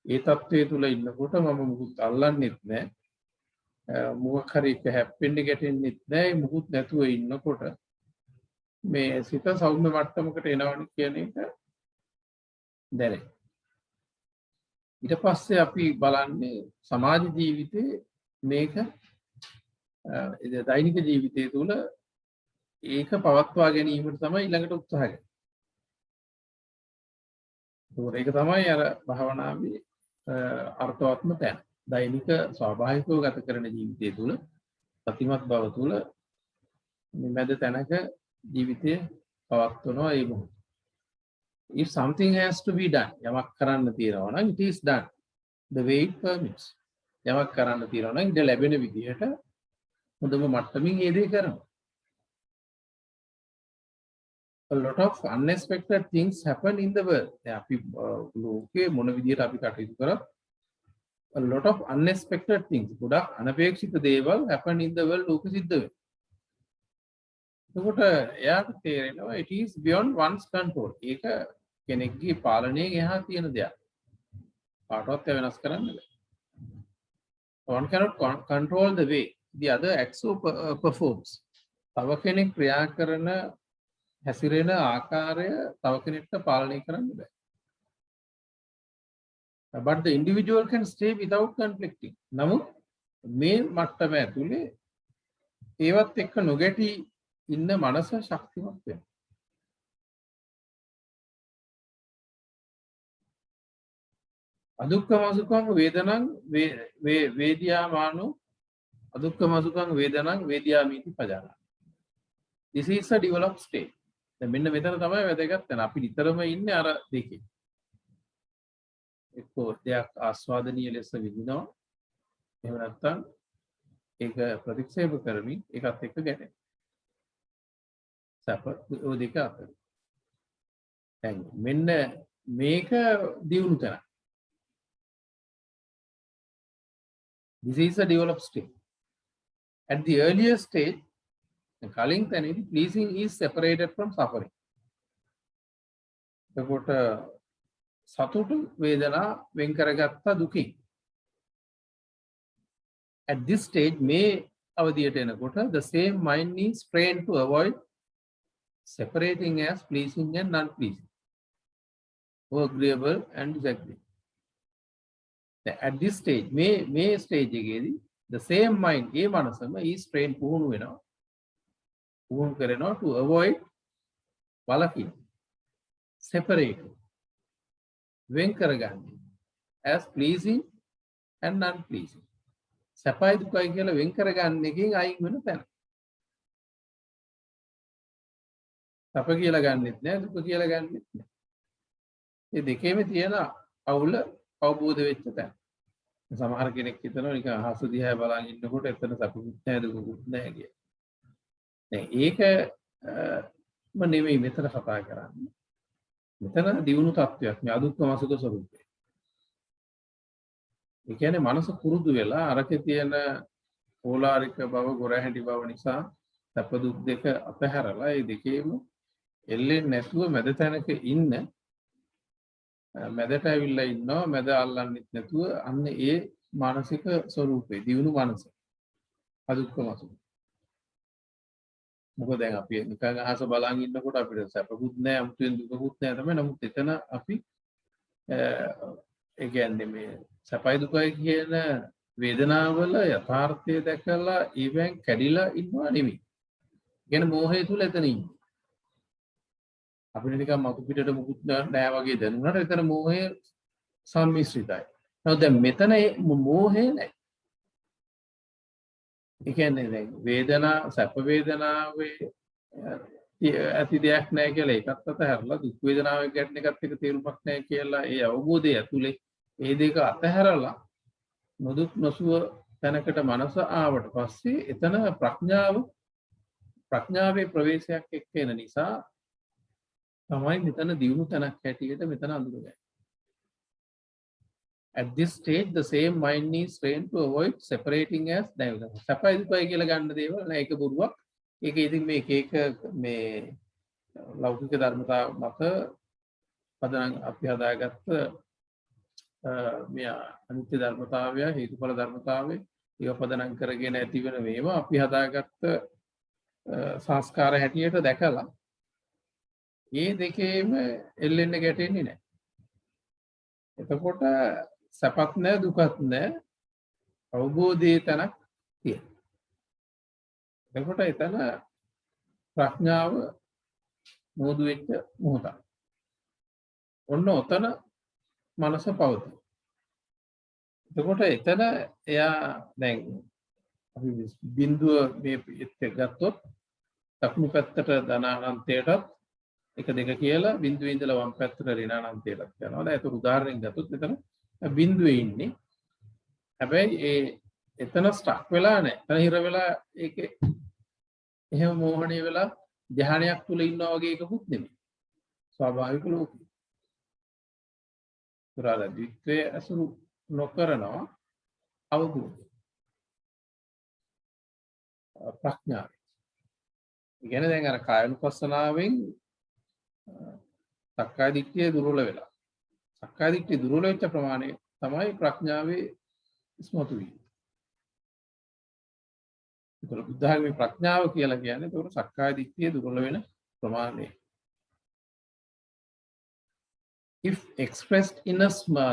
ඒ තත්ත්වයේ තුල ඉන්නකොට මම මුකුත් අල්ලන්නෙත් නැහැ. මොකක් හරි එක හැප්පෙන්න ගැටෙන්නෙත් නැහැ. මුකුත් නැතුව ඉන්නකොට මේ සිත සෞම්‍ය මට්ටමකට එනවනේ කියන එක දැනේ. ඊට පස්සේ අපි බලන්නේ සමාජ ජීවිතේ මේක දෛනික ජීවිතය තුළ ඒක පවත්වා ගැනීමට තමයි ඊළඟට උත්සාහ කරන්නේ. ඒක තමයි අර භාවනාවේ අර්ථවත්ම තැන. දෛනික ස්වාභාවිකව ගත කරන ජීවිතය තුළ සතිමත් බව තුළ මේ මැද තැනක ජීවිතය පවත්වනවා ඒ මොහොත. If something has to be done, යමක් කරන්න තියෙනවා නම් it is done the way it permits. යමක් කරන්න තියෙනවා නම් ඉඩ ලැබෙන විදිහට හොඳම මට්ටමින් ඒ දේ කරනවා. A lot of unexpected things happen in the world. අපි ලෝකේ මොන විදිහට අපි කටයුතු කරත් a lot of unexpected things, ගොඩක් අනපේක්ෂිත දේවල් happen in the world ලෝකෙ සිද්ධ වෙනවා. එතකොට එයාට තේරෙනවා it is beyond one's control. ඒක කෙනෙක්ගේ පාලනයෙන් එහා තියෙන දෙයක්. කාටවත් වෙනස් කරන්න බෑ. One cannot control the way. the other acts or performs. තව කෙනෙක් ක්‍රියා කරන හැසිරෙන ආකාරය තව කෙනෙක්ට පාලනය කරන්න බෑ. But the individual can stay without conflicting. නමුත් මේ මට්ටම ඇතුලේ ඒවත් එක්ක නොගැටි ඉන්න මනස ශක්තිමත් වෙනවා. අදුක්ඛම සුඛං වේදනං වේදියාමානෝ අදුක්ඛම සුඛං වේදනං වේදියාමිති පජාන. This is a developed state. දැන් මෙන්න මෙතන තමයි වැදගත් වෙන. අපි නිතරම ඉන්නේ අර දෙකේ. එක්කෝ දෙයක් ආස්වාදනීය ලෙස විඳිනවා. එහෙම නැත්නම් ඒක ප්‍රතික්ෂේප කරමින් ඒකත් එක්ක ගැටෙනවා. සප ඔය දෙක අතර. දැන් මෙන්න මේක දියුණු කරා. This is a developed state. At the earlier stage, කලින් තැනදී pleasing is separated from suffering. එතකොට සතුටු වේදනා වෙන් කරගත්ත දුකින්. At this stage, මේ අවධියට එනකොට the same mind is trained to avoid separating as pleasing and non-pleasing, or agreeable and disagreeable. At this stage, මේ stage එකේදී the same mind A මනසම is trained පුහුණු වෙනවා. පුහුණු කරනවා to avoid වලකින් separate වෙන් කරගන්න as pleasing and non-pleasing. සැපයි දුකයි කියලා වෙන් කරගන්න එකෙන් අයින් වෙන තැන. සැප කියලා ගන්නෙත් නෑ දුක කියලා ගන්නෙත් නෑ. මේ දෙකේම තියෙන අවුල අවබෝධ වෙච්ච තැන. සමහර කෙනෙක් හිතනවා නිකන් අහස දිහා බලන් ඉන්නකොට එතන සැපකුත් නෑ දුකකුත් නෑ කියලා. දැන් ඒක නෙමෙයි මෙතන කතා කරන්නේ. මෙතන දියුණු තත්වයක් මේ අදුක්ඛම සුඛ ස්වરૂපය. ඒ කියන්නේ මනස පුරුදු වෙලා අරකේ තියෙන ඕලාරික බව ගොරහැඬි බව නිසා සැප දුක් දෙක අතහැරලා ඒ දෙකේම එල්ලෙන්නේ නැතුව මැද තැනක ඉන්න මැදට ඇවිල්ලා ඉන්නවා මැද අල්ලන්නෙත් නැතුව අන්න ඒ මානසික ස්වરૂපේ දියුණු මනස අදුක්ඛම සුඛ. මොකද දැන් අපි නිකන් අහස බලන් ඉන්නකොට අපිට සැපකුත් නැහැ අමුතුවෙන් දුකකුත් නැහැ තමයි. නමුත් එතන අපි ඒ කියන්නේ මේ සැපයි දුකයි කියන වේදනාවල යථාර්ථය දැකලා ඊවෙන් කැඩිලා ඉන්නවා නෙමෙයි. කියන්නේ මෝහය තුල එතන ඉන්නේ. අපිට නිකන් මතු පිටට මුකුත් නැහැ වගේ දැනුණාට එතන මෝහය සම්මිශ්‍රිතයි. නමුත් දැන් මෙතන මෝහය නැහැ. ඒ කියන්නේ දැන් වේදනා සැප වේදනාවේ ඇති දෙයක් නැහැ කියලා ඒකත් අතහැරලා දුක් වේදනාවේ ගැටෙන එකත් එක තේරුමක් නැහැ කියලා ඒ අවබෝධය ඇතුලේ ඒ දෙක අතහැරලා නොදුක් නොසුව තැනකට මනස ආවට පස්සේ එතන ප්‍රඥාවේ ප්‍රවේශයක් එක්ක එන නිසා තමයි මෙතන දියුණු තැනක් හැටියට මෙතන අඳුරගන්නේ. At this stage, the same mind is trained to avoid separating as diagonal. සැපයි දුකයි කියලා ගන්න දේවල් නෑ ඒක බොරුවක්. ඒක ඉතින් මේ එක මේ ලෞකික ධර්මතාව මත පදනම් අපි හදාගත්ත මේ අනිත්‍ය ධර්මතාවය හේතුඵල ධර්මතාවය ඒව පදනම් කරගෙන ඇති වෙන මේවා අපි හදාගත්ත සංස්කාර හැටියට දැකලා මේ දෙකේම එල්ලෙන්න ගැටෙන්නේ නැහැ. එතකොට සැපත් නැහැ දුකත් නැහැ අවබෝධයේ තැනක් තියෙනවා. එතකොට එතන ප්‍රඥාව මොහොදු වෙච්ච මොහොතක්. ඔන්න ඔතන මනස පවතී. එතකොට එතන එයා දැන් අපි බිඳුව මේ ගත්තොත් දකුණු පැත්තට ධනානන්තයටත් එක දෙක කියලා බිඳුවේ ඉඳලා වම් පැත්තට ඍණානන්තයටත් යනවා. දැන් ඒක උදාහරණයක් ගත්තොත් එතන බිඳුවේ ඉන්නේ. හැබැයි එතන ස්ටක් වෙලා නැහැ. එතන හිර වෙලා ඒකේ එහෙම මෝහණය වෙලා ධානයක් තුල ඉන්නවා වගේ එකකුත් නෙමෙයි. ස්වාභාවික ලෝකෙ. පුරාද ද්විත්වය අසුරු නොකරනවා අවබෝධය. ප්‍රඥාව. ඉගෙන දැන් අර කායනුපස්සනාවෙන් සක්කාය දිට්ඨිය දුර්වල වෙලා. සක්කාය දිට්ඨිය දුර්වල වෙච්ච ප්‍රමාණය තමයි ප්‍රඥාවේ ඉස්මතු වීම. ඒතර බුද්ධ ආගමේ ප්‍රඥාව කියලා කියන්නේ ඒතර සක්කාය දිට්ඨිය දුර්වල වෙන ප්‍රමාණය. If expressed in a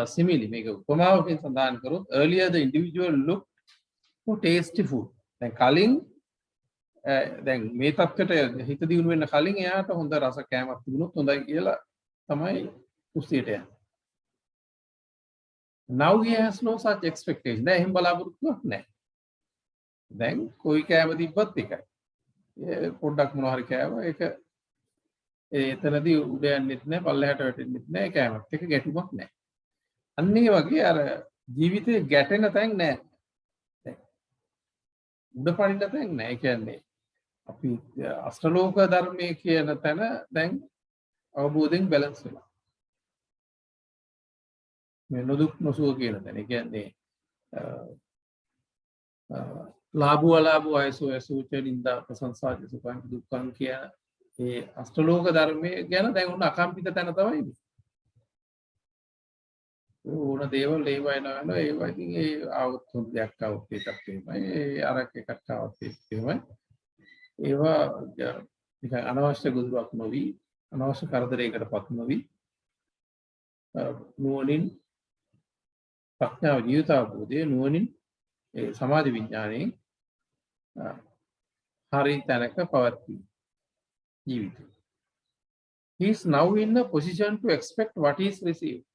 simile, මේක උපමාවකින් සඳහන් කරොත් earlier the individual looked for tasty food. දැන් කලින් දැන් මේ තත්ත්වයට හිත දියුණු වෙන්න කලින් එයාට හොඳ රස කෑමක් තිබුණොත් හොඳයි කියලා තමයි කුස්සියට යන්නේ. Now he has no such expectation. දැන් එහෙම බලාපොරොත්තුවක් නැහැ. දැන් කොයි කෑම තිබ්බත් එකයි. පොඩ්ඩක් මොනවා හරි කෑවා ඒක එතනදී උඩ යන්නෙත් නැහැ පල්ලෙහාට වැටෙන්නෙත් නැහැ කෑමත් එක ගැටුමක් නැහැ. අන්න ඒ වගේ අර ජීවිතේ ගැටෙන තැන් නැහැ. උඩ පනින්න තැන් නැහැ. ඒ කියන්නේ අපි අෂ්ටලෝක ධර්මයේ කියන තැන දැන් අවබෝධයෙන් බැලන්ස් වෙනවා. මේ නොදුක් නොසුව කියන තැන. ඒ කියන්නේ ලාභෝ අලාභෝ අයසෝ යසෝච නින්දා ප්‍රශංසා සුඛං දුක්ඛං කියන ඒ අෂ්ටලෝක ධර්මයේ ගැන දැන් උන අකම්පිත තැන තමයි ඉන්නේ. ඕන දේවල් ඒවා එනවා ඒවා ඉතින් ඒ ආවොත් හොඳ දෙයක් ආවොත් ඒකත් එහෙමයි ඒ අරක් එකක් ආවොත් ඒකත් එහෙමයි ඒවා නිකන් අනවශ්‍ය ගොදුරක් නොවි අනවශ්‍ය කරදරයකටපත් නොවි නුවණින් ප්‍රඥාව ජීවිත අවබෝධයේ නුවණින් ඒ සමාධි විඥාණයෙන් හරි තැනක පවත්වි ජීවිතය. He is now in a position to expect what is received.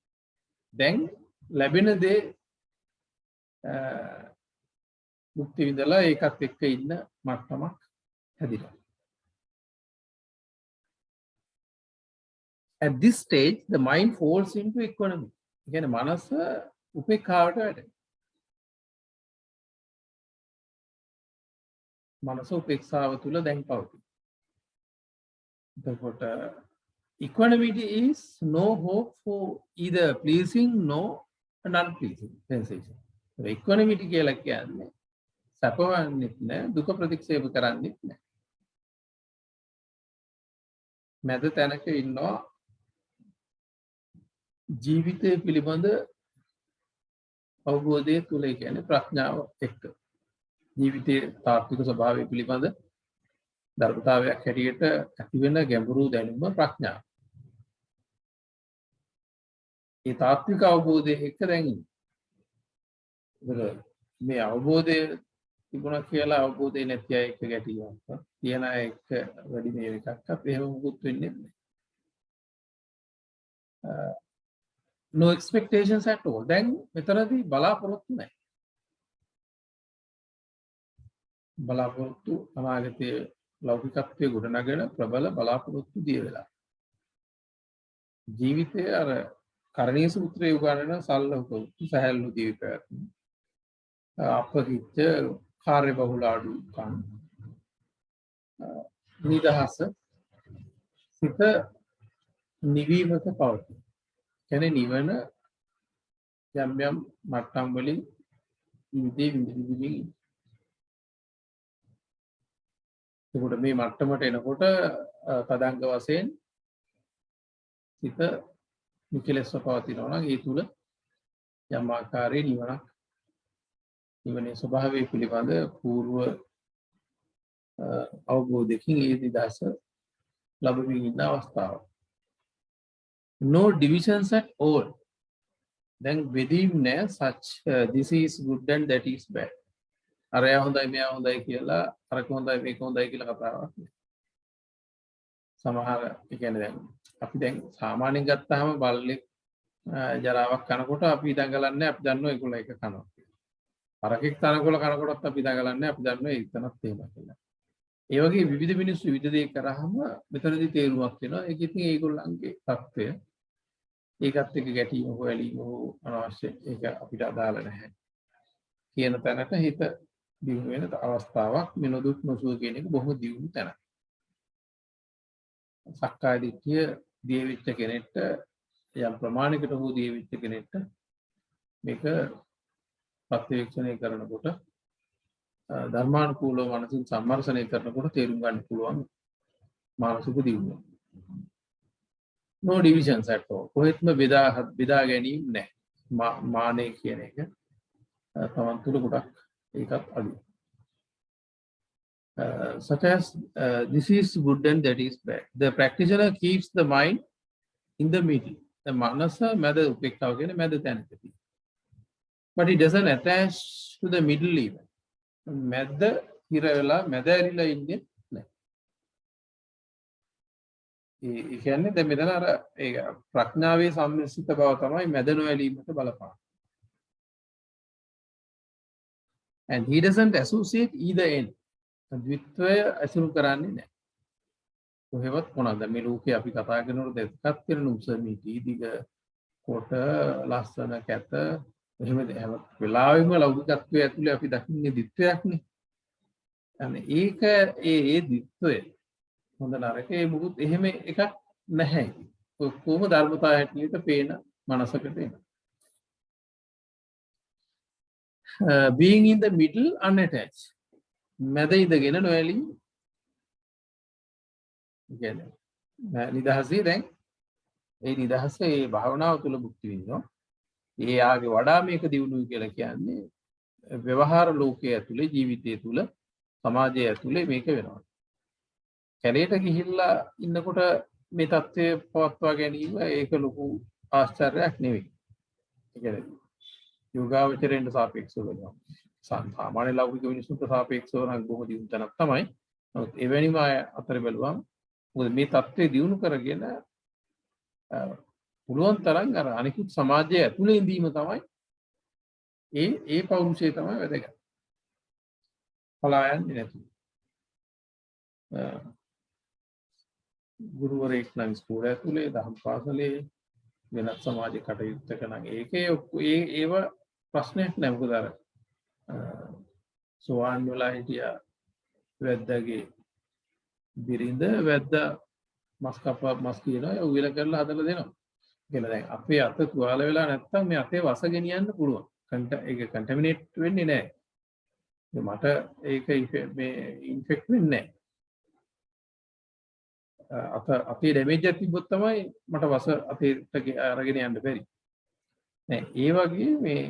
දැන් ලැබෙන දේ මුක්ති විඳලා ඒකත් එක්ක ඉන්න මට්ටමක් හැදිලා. At this stage the mind falls into equanimity. ඒ කියන්නේ මනස උපේක්ඛාවට වැටෙනවා. මනස උපේක්ෂාව තුල දැන් පවතී. එතකොට equanimity is no hope for either pleasing nor non-pleasing sensation. Equanimity කියලා කියන්නේ සැපවන්නෙත් නැහැ දුක ප්‍රතික්ෂේප කරන්නෙත් නැහැ. මැද තැනක ඉන්නවා ජීවිතය පිළිබඳ අවබෝධය තුල කියන්නේ ප්‍රඥාව එක්ක. ජීවිතයේ තාත්වික ස්වභාවය පිළිබඳ ධර්මතාවයක් හැටියට ඇති වෙන ගැඹුරු දැනුම ප්‍රඥාව. ඒ තාත්වික අවබෝධයේ එක්ක දැන් මේ අවබෝධය තිබුණා කියලා අවබෝධය නැති අය එක්ක ගැටියක් තියන අය එක්ක වැඩි මේ එකක්වත් එහෙම මුකුත් වෙන්නේ නැහැ. No expectations at all. දැන් මෙතනදී බලාපොරොත්තු නැහැ. බලාපොරොත්තු අනාගතයේ ලෞකිකත්වයේ ගොඩනගෙන ප්‍රබල බලාපොරොත්තු දිය වෙලා. ජීවිතයේ අර කරණීය සූත්‍රයේ උගන්වන සල්ලවක සහැල්ලු ජීවිතයක්. අපකිච්ච කාර්ය බහුල අඩුකම් නිදහස සිත නිවීමක පවතී. කියන්නේ නිවන යම් යම් මට්ටම් වලින් විඳින්න එතකොට මේ මට්ටමට එනකොට පදංග වශයෙන් සිත නිකලස්ව පවතිනවා නම් ඒ තුල යම් ආකාරයේ නිවනේ ස්වභාවය පිළිබඳ పూర్ව අවබෝධයකින් ඒ නිදහස ලැබෙමින් ඉන්න අවස්ථාව. No divisions at all. දැන් බෙදීම් නැහැ such this is good and that is bad. අරය හොඳයි මෙයා හොඳයි කියලා අරක හොඳයි මේක හොඳයි කියලා කතාවක් නෑ. සමහර ඒ කියන්නේ දැන් අපි දැන් සාමාන්‍යයෙන් ගත්තාම බල්ලෙක් ජරාවක් කනකොට අපි දඟලන්නේ අපි දන්නවා ඒගොල්ලෝ එක කනවා. අරකෙක් තනකොළ කනකොටත් අපි දඟලන්නේ අපි දන්නවා ඒකනත් එහෙම කියලා. ඒ වගේ විවිධ මිනිස්සු විවිධ දේ කරාම මෙතනදී තේරුමක් වෙනවා. ඒක ඉතින් ඒගොල්ලන්ගේ தত্ত্বය. ඒකත් එක්ක ගැටීම හොයලීම අනවශ්‍ය ඒක අපිට අදාළ නැහැ. කියන තැනට හිත දියුණු වෙන අවස්ථාවක් මෙනොදුක් නොසුව කියන එක බොහොම දියුණු තැනක්. සක්කාය දිට්ඨිය දිය වෙච්ච කෙනෙක්ට යම් ප්‍රමාණයකට හෝ දිය වෙච්ච කෙනෙක්ට මේක ප්‍රත්‍යක්ෂණය කරනකොට ධර්මානුකූලව මනසින් සම්මර්ෂණය කරනකොට තේරුම් ගන්න පුළුවන් මානසික දියුණුව. No divisions at all. කොහෙත්ම බෙදා ගැනීම නැහැ. මානෙ කියන එක තමන් තුළ ගොඩක් ඒකත් අඩුයි. such as this is good and that is bad. The practitioner keeps the mind in the middle. The manasa mada upekkawa කියන මැද තැනකදී. But it doesn't attach to the middle even. මැද හිර වෙලා මැද ඇරිලා ඉන්නේ නැහැ. ඒ කියන්නේ දැන් මෙතන අර ඒ ප්‍රඥාවේ සම්මිශ්‍රිත බව තමයි මැද නොඇලීමට බලපාන. And he doesn't associate either end. ද්විත්වය අසුරු කරන්නේ නැහැ. කොහෙවත් මොනවාද මේ ලෝකේ අපි කතා කරනකොට දෙකක් තියෙන උසමීටි දිග කොට ලස්සන කැත එහෙම හැම වෙලාවෙම ලෞකිකත්වයේ ඇතුලේ අපි දකින්නේ ද්විත්වයක්නේ. අනේ ඒක ඒ ද්විත්වය හොඳ නරක ඒ මුකුත් එහෙම එකක් නැහැ. කොහොම ධර්මතාවය හැටියට පේන මනසකට එනවා. Being in the middle unattached. මැද ඉඳගෙන නොඇලී කියන්නේ නිදහසේ දැන් ඒ නිදහස ඒ භාවනාව තුළ භුක්ති විඳිනවා. ඒ ආගේ වඩා මේක දියුණුවයි කියලා කියන්නේ ව්‍යවහාර ලෝකයේ ඇතුලේ ජීවිතය තුළ සමාජය ඇතුලේ මේක වෙනවා. කැලේට ගිහිල්ලා ඉන්නකොට මේ தත්ත්වය පවත්වා ගැනීම ඒක ලොකු ආශ්චර්යයක් නෙවෙයි. ඒ කියන්නේ යෝගාවචරයෙන් සාපේක්ෂව වෙනවා. සාමාන්‍ය ලෞකික මිනිසුන්ට සාපේක්ෂව නම් බොහෝ දියුණු තැනක් තමයි. නමුත් එවැනිම අතර බැලුවම මොකද මේ தත්ත්වය දියුණු කරගෙන පුළුවන් තරම් අර අනිකුත් සමාජයේ ඇතුලේ ඉඳීම තමයි ඒ පෞරුෂය තමයි වැදගත්. පලායන්නේ නැතුව. ගුරුවරයෙක් නම් ඉස්කෝලේ ඇතුලේ දහම් පාසලේ වෙනත් සමාජ කටයුත්තක නම් ඒව ප්‍රශ්නයක් නෑ. මොකද අර සෝවාන් වෙලා හිටියා වැද්දාගේ බිරිඳ වැද්දා මස් කියනවා උවිල කරලා හදලා දෙනවා කියලා. දැන් අපේ අත තුවාල වෙලා නැත්තම් මේ අතේ වස ගෙනියන්න පුළුවන්. ඒක කන්ටැමිනේට් වෙන්නේ නැහැ. මට ඒක මේ ඉන්ෆෙක්ට් වෙන්නේ නැහැ. අතේ ඩැමේජ් එකක් තිබ්බොත් තමයි මට වස අතේට අරගෙන යන්න බැරි. නෑ ඒ වගේ මේ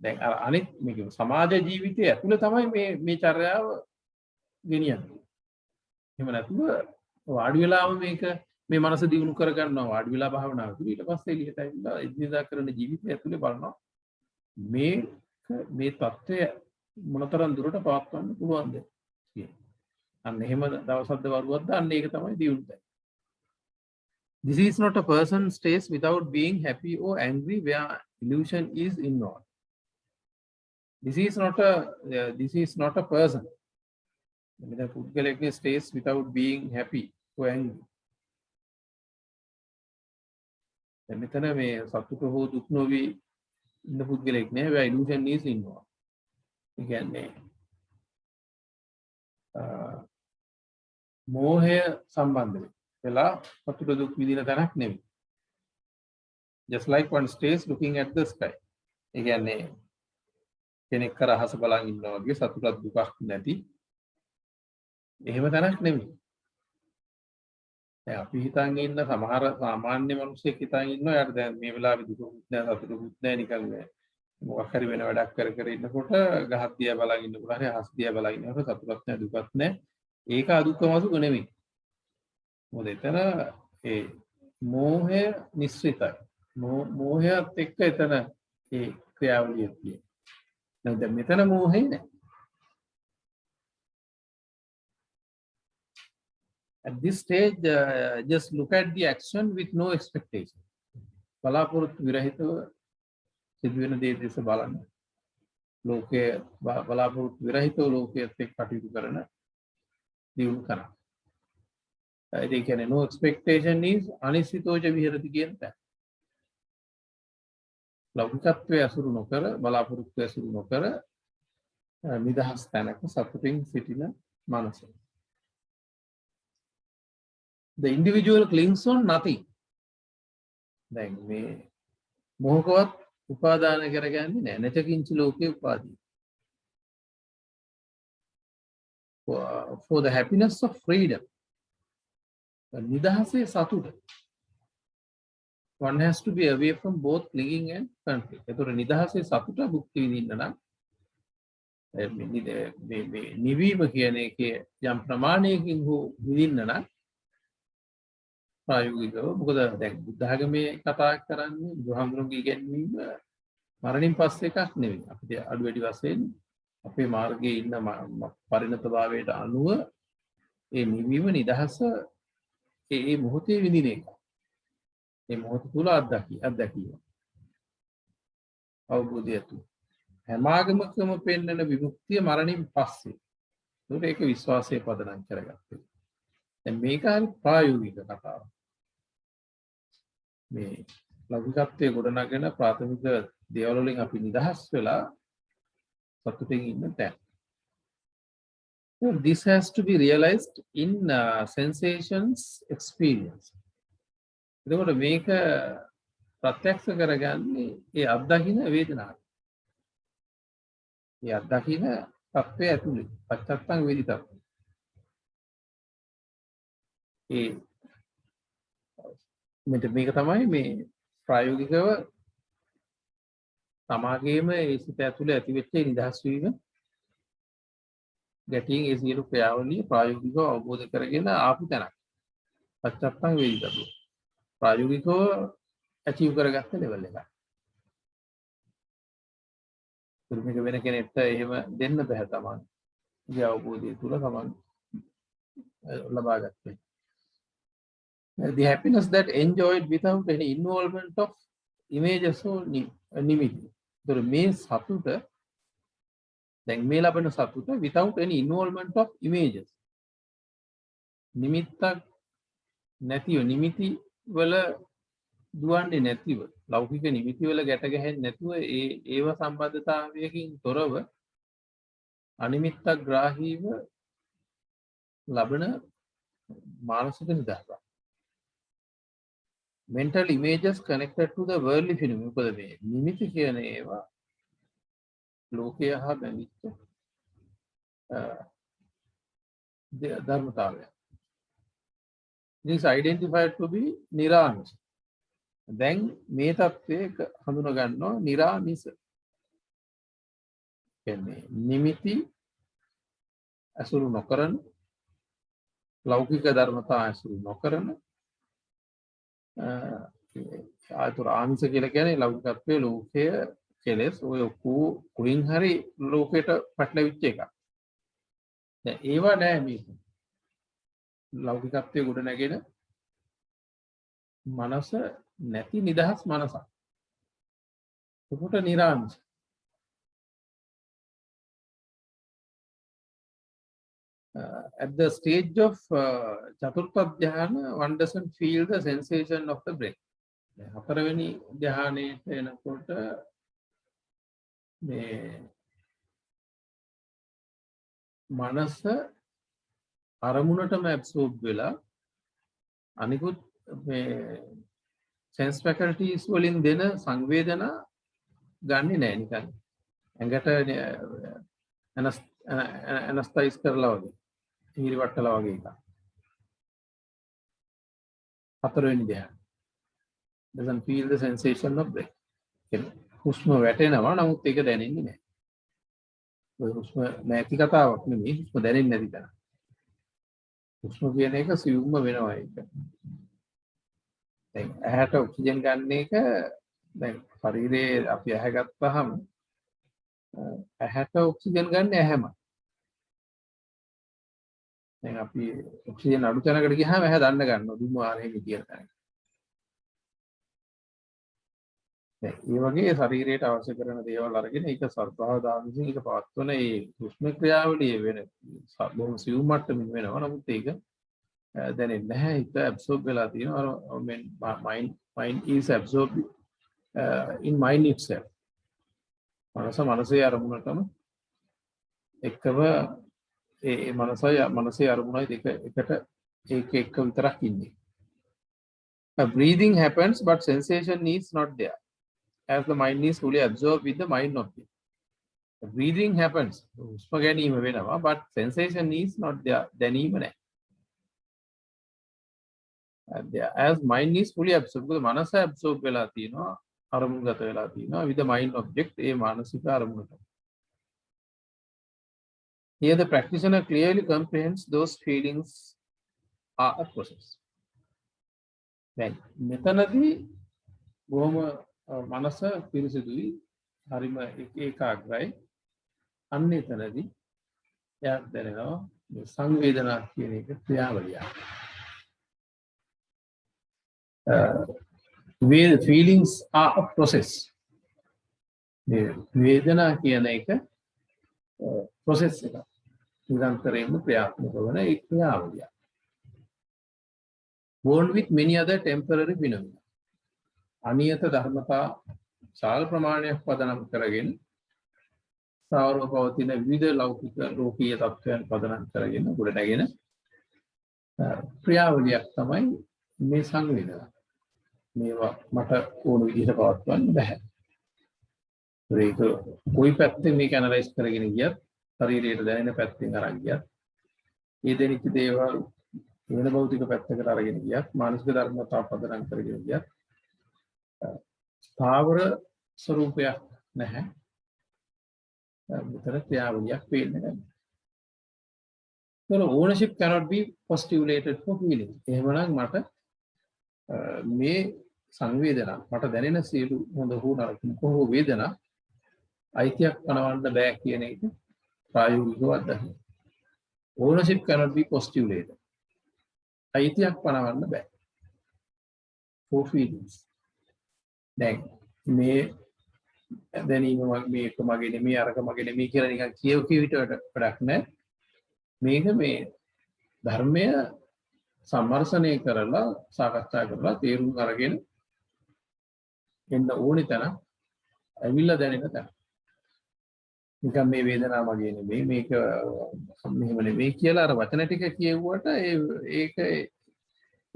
දැන් අර අනිත් මේක සමාජ ජීවිතයේ ඇතුළේ තමයි මේ චර්යාව ගෙනියන්නේ. එහෙම නැතුව වාඩි වෙලාම මේක මේ මනස දියුණු කර ගන්නවා වාඩි වෙලා භාවනාව කරලා ඊට පස්සේ එළියට ඇවිල්ලා එදිනදා කරන ජීවිතය ඇතුලේ බලනවා මේ தත්ත්වය මොනතරම් දුරට පවත්වන්න පුළුවන්ද කියලා. අන්න එහෙම දවසක්ද වරුවක්ද අන්න ඒක තමයි දියුණුව. This is not a person stays without being happy or angry where illusion is involved. This is not a person. The පුද්ගලයෙක් stays without being happy or angry. මෙතන මේ සතුට හෝ දුක් නොවි ඉන්න පුද්ගලයෙක් නෑ where illusion is involved. ඒ කියන්නේ මෝහය සම්බන්ධ වෙලා සතුට දුක් විඳින තැනක් නෙවෙයි. Just like one stays looking at the sky. ඒ කියන්නේ කෙනෙක් කර අහස බලන් ඉන්නවා වගේ සතුටක් දුකක් නැති එහෙම තැනක් නෙවෙයි. දැන් අපි හිතන් ඉන්න සමහර සාමාන්‍ය මිනිස්සෙක් හිතන් ඉන්නවා යාට දැන් මේ වෙලාවේ දුකකුත් නැහැ සතුටකුත් නැහැ නිකන් මොකක් හරි වෙන වැඩක් කර කර ඉන්නකොට ගහක් දිහා බලන් ඉන්නකොට හරි අහස් දිහා බලන් ඉන්නකොට සතුටක් නැහැ දුකක් නැහැ. ඒක අදුක්කම සුඛ නෙවෙයි. මොකද එතන ඒ මෝහය නිස්සිතයි. මෝහයත් එක්ක එතන ඒ ක්‍රියාවලිය තියෙනවා. දැන් මෙතන මෝහය නැහැ. At this stage, just look at the action with no expectation. බලාපොරොත්තු විරහිතව සිදුවෙන දේ දෙස බලන්න. ලෝකයේ බලාපොරොත්තු විරහිතව ලෝකයේත් එක්ක කටයුතු කරන දියුණු කරා. ඒ කියන්නේ no expectation is අනිශ්චිතෝච විහෙරති කියන තැන. ලෞකිකත්වයේ අසුරු නොකර බලාපොරොත්තු අසුරු නොකර නිදහස් තැනක සතුටින් සිටින මනස. The individual clings on nothing. දැන් මේ මොහොකවත් උපාදාන කරගන්නේ නැහැ. නැචකින්ච ලෝකේ උපාදී. For the happiness of freedom. නිදහසේ සතුට. One has to be away from both clinging and conflict. ඒතර නිදහසේ සතුට භුක්ති විඳින්න නම් නිවීම කියන එකේ යම් ප්‍රමාණයකින් හෝ විඳින්න නම් ප්‍රායෝගිකව මොකද දැන් බුද්ධ ආගමේ කතා කරන්නේ බුදුහාමුදුරුවෝගේ ඉගැන්වීම මරණින් පස්සේ එකක් නෙවෙයි. අපිට අඩු වැඩි වශයෙන් අපේ මාර්ගයේ ඉන්න පරිණතභාවයට අනුව ඒ නිවීම නිදහස ඒ මොහොතේ විඳින එක. ඒ මොහොත තුල අත්දැකීම. අවබෝධය තුල. හැම ආගමකම පෙන්වන විමුක්තිය මරණින් පස්සේ. ඒක විශ්වාසයේ පදනම් කරගත්තේ. දැන් මේක හරි ප්‍රායෝගික කතාවක්. මේ ලෞකිකත්වයේ ගොඩනගෙන ප්‍රාථමික දේවල් වලින් අපි නිදහස් වෙලා සතුටින් ඉන්න තැන. This has to be realized in sensations experience. එතකොට මේක ප්‍රත්‍යක්ෂ කරගන්නේ ඒ අත්දකින්න වේදනාව. ඒ අත්දකින්න තත්ත්වය ඇතුලේ පච්චත්තං වේදිතව. ඒ මේක තමයි මේ ප්‍රායෝගිකව සමාගයේම ඒ සිත ඇතුලේ ඇතිවෙච්ච නිදහස් වීම ගැටියෙන් ඒ සියලු ක්‍රියාවලිය ප්‍රායෝගිකව අවබෝධ කරගෙන ආපු තැනක්. පච්චත්තං වේදිතව. ප්‍රායෝගිකව අචීව් කරගත්ත ලෙවල් එකක්. මේක වෙන කෙනෙක්ට එහෙම දෙන්න බෑ තමයි. ඒ අවබෝධය තුල තමයි ලබා ගත්තේ. The happiness that enjoyed without any involvement of images or nimitti. ඒතර මේ සතුට දැන් මේ ලබන සතුට without any involvement of images. නිමිත්තක් නැතිව නිමිති වල දුවන්නේ නැතිව ලෞකික නිමිති වල ගැට ගැහෙන්නේ නැතුව ඒව සම්බන්ධතාවයකින් තොරව අනිමිත්තක් ග්‍රාහීව ලබන මානසික නිදහසක්. Mental images connected to the worldly phenomena. මොකද මේ නිමිති කියන ඒවා ලෝකය හා බැඳිච්ච ධර්මතාවය. It is identified to be nirāmis. දැන් මේ தත්ත්වයේ හඳුනා ගන්නවා නිරාමිස. කියන්නේ නිමිති අසුරු නොකරන ලෞකික ධර්මතා අසුරු නොකරන ආයතර ආමිස කියලා කියන්නේ ලෞකිකත්වයේ ලෝකය කෙලස් ඔය කුයින් හරි ලෝකයට පැටලවිච්ච එක. දැන් ඒව නෑ මේක. ලෞකිකත්වයේ ගොඩ නැගෙන මනස නැති නිදහස් මනසක්. ඒකට නිරාමිස. At the stage of චතුර්ථ ධ්‍යාන one doesn't feel the sensation of the breath. හතරවෙනි ධ්‍යානයට එනකොට මේ මනස අරමුණටම ඇබ්සෝබ් වෙලා අනිකුත් මේ sense faculties වලින් දෙන සංවේදනා ගන්නෙ නෑ නිකන්. ඇඟට ඇනස්තයිස් කරලා වගේ. හිරි වට්ටලා වගේ එකක්. හතරවෙනි ධ්‍යාන. Doesn't feel the sensation of breath. හුස්ම වැටෙනවා නමුත් ඒක දැනෙන්නේ නෑ. ඔය හුස්ම නැති කතාවක් නෙමෙයි හුස්ම දැනෙන්නේ නැති තැන. හුස්ම කියන එක සියුම්ම වෙනවා ඒක. දැන් ඇහැට ඔක්සිජන් ගන්න එක දැන් ශරීරයේ අපි ඇහැ ගත්තාම ඇහැට ඔක්සිජන් ගන්න ඇහැම. දැන් අපි ඔක්සිජන් අඩු තැනකට ගියාම ඇහැ දන්න ගන්නවා දුමු ආරෙහි කියන තැන. දැන් මේ වගේ ශරීරයට අවශ්‍ය කරන දේවල් අරගෙන ඒක සර්වදාමින් ඒක පවත්වන ඒ හුස්ම ක්‍රියාවලිය වෙන බොහොම සියුම් මට්ටමින් වෙනවා. නමුත් ඒක දැනෙන්නේ නැහැ. ඒක ඇබ්සෝබ් වෙලා තියෙනවා. mind is absorbed in mind itself. මනසේ අරමුණටම එකම ඒ මනසේ අරමුණයි දෙක එකට ඒක විතරක් ඉන්නේ. Breathing happens but sensation is not there as the mind is fully absorbed with the mind object. Breathing happens හුස්ම ගැනීම වෙනවා but sensation is not there දැනීම නැහැ. As mind is fully absorbed මනස absorb වෙලා තියෙනවා අරමුණු ගත වෙලා තියෙනවා with the mind object ඒ මානසික අරමුණට. Here the practitioner clearly comprehends those feelings are a process. දැන් මෙතනදී බොහොම මනස පිරිසිදුයි හරිම ඒකාග්‍රයි අන්න එතනදී එයාට දැනෙනවා මේ සංවේදනා කියන එක ක්‍රියාවලිය. Feelings are a process. මේ වේදනා කියන එක process එක. නිරන්තරයෙන්ම ක්‍රියාත්මක වන ඒ ක්‍රියාවලිය. Born with many other temporary phenomena. අනියත ධර්මතා සාල ප්‍රමාණයක් පදනම් කරගෙන සාරව පවතින විවිධ ලෞකික ලෝකීය තත්ත්වයන් පදනම් කරගෙන ගොඩනැගෙන ක්‍රියාවලියක් තමයි මේ සංවේදනා. මේවා මට ඕන විදිහට පවත්වන්න බෑ. ඒක කොයි පැත්තෙන් මේක ඇනලයිස් කරගෙන ගියත් ශරීරයට දැනෙන පැත්තෙන් අරන් ගියත් ඒ දෙනික දේවල් වෙන භෞතික පැත්තකට අරගෙන ගියත් මානසික ධර්මතා පදනම් කරගෙන ගියත් ස්ථාවර ස්වરૂපයක් නැහැ. මෙතන ක්‍රියාවලියක් පේන්නේ නැහැ. So ownership cannot be postulated for feeling. එහෙමනම් මට මේ සංවේදනා මට දැනෙන සියලු හොඳ හෝ නරක හෝ වේදනා අයිතියක් පනවන්න බෑ කියන එක ප්‍රායෝගිකව අත්දැකීම. Ownership cannot be postulated. අයිතියක් පනවන්න බෑ. For feelings. දැන් මේ දැනීම මේක මගේ නෙමෙයි අරක මගේ නෙමෙයි කියලා නිකන් කියව විට වැඩක් නැහැ. මේක මේ ධර්මය සම්මර්ෂණය කරලා සාකච්ඡා කරලා තේරුම් අරගෙන එන්න ඕනේ තැන ඇවිල්ලා දැනෙන තැන. නිකන් මේ වේදනාව මගේ නෙමෙයි මේක මෙහෙම නෙමෙයි කියලා අර වචන ටික කියුවට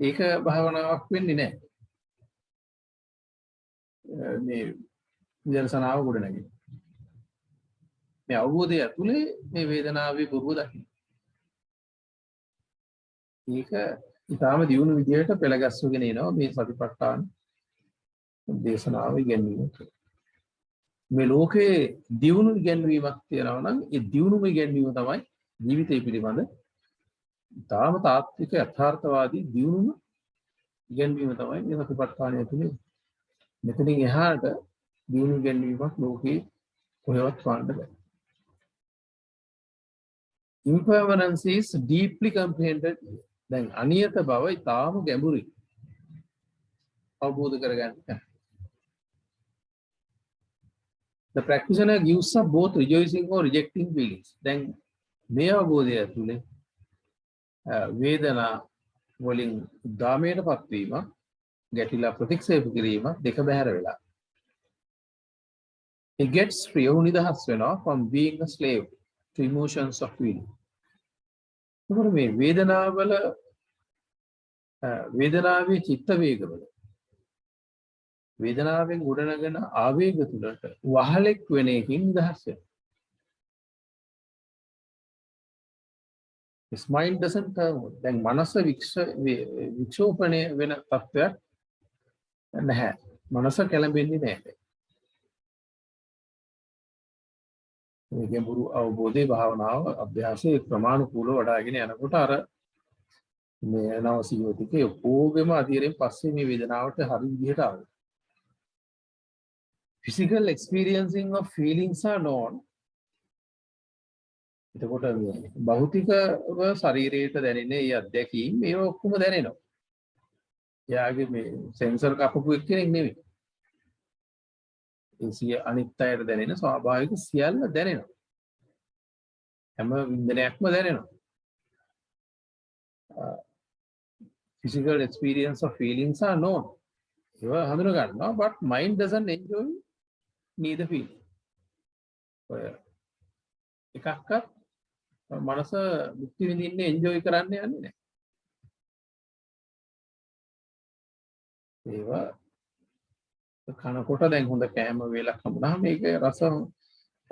ඒක භාවනාවක් වෙන්නේ නැහැ. මේ විදර්ශනාව ගොඩ නැගෙන්නේ. මේ අවබෝධය ඇතුලේ මේ වේදනාවේ බොරුව දකින්න. ඒක ඊටාම දියුණු විදියට පෙළගස්සුගෙන එනවා මේ සතිපට්ඨාන දේශනාව ඉගෙනීම. මේ ලෝකේ දියුණු ඉගෙනීමක් තියනවා නම් ඒ දියුණුම ඉගෙනීම තමයි ජීවිතය පිළිබඳ ඊටාම තාත්වික යථාර්ථවාදී දියුණුම ඉගෙනීම තමයි මේ සතිපට්ඨානය ඇතුලේ. මෙතනින් එහාට දියුණු ඉගෙනීමක් ලෝකේ කොහෙවත් වන්න බෑ. Impermanence is deeply comprehended. දැන් අනියත බව ඊටාම ගැඹුරුයි. අවබෝධ කරගන්න. The practitioner gives up both rejoicing or rejecting feelings. දැන් මේ අවබෝධය ඇතුලේ වේදනා වලින් ධාමයටපත් වීම ගැටිලා ප්‍රතික්ෂේප කිරීම දෙක බැහැර වෙලා. It gets free නිදහස් වෙනවා from being a slave to emotions of feeling. මොකද මේ වේදනාවල වේදනාවේ චිත්ත වේගවල වේදනාවෙන් ගොඩනගෙන ආවේග තුලට වහලෙක් වෙන එකකින් නිදහස් වෙනවා. His mind doesn't turn. දැන් මනස වික්ෂෝපණය වෙන තත්ත්වයක් නැහැ. මනස කැළඹෙන්නේ නැහැ. මේ ගැඹුරු අවබෝධයේ භාවනාව අභ්‍යාසයේ ක්‍රමානුකූලව වඩාගෙන යනකොට අර මේ නවසීවතිකේ ඔක්කොගෙම අධීරයෙන් පස්සේ මේ වේදනාවට හරි විදිහට ආවා. Physical experiencing of feelings are known. එතකොට මේ භෞතිකව ශරීරයට දැනෙන මේ අත්දැකීම් මේව ඔක්කොම දැනෙනවා. එයාගේ මේ සෙන්සර් කපපු එක්කෙනෙක් නෙවෙයි. ඒ සිය අනිත් අයට දැනෙන ස්වාභාවික සියල්ල දැනෙනවා. හැම වින්දනයක්ම දැනෙනවා. Physical experience of feelings are known. ඒවා හඳුන ගන්නවා but mind doesn't enjoy neither feeling. එකක්වත් මනස මුක්ති විඳින්න එන්ජොයි කරන්න යන්නේ නැහැ. ඒවා කනකොට දැන් හොඳ කෑම වේලක් හම්බුනහම මේක රස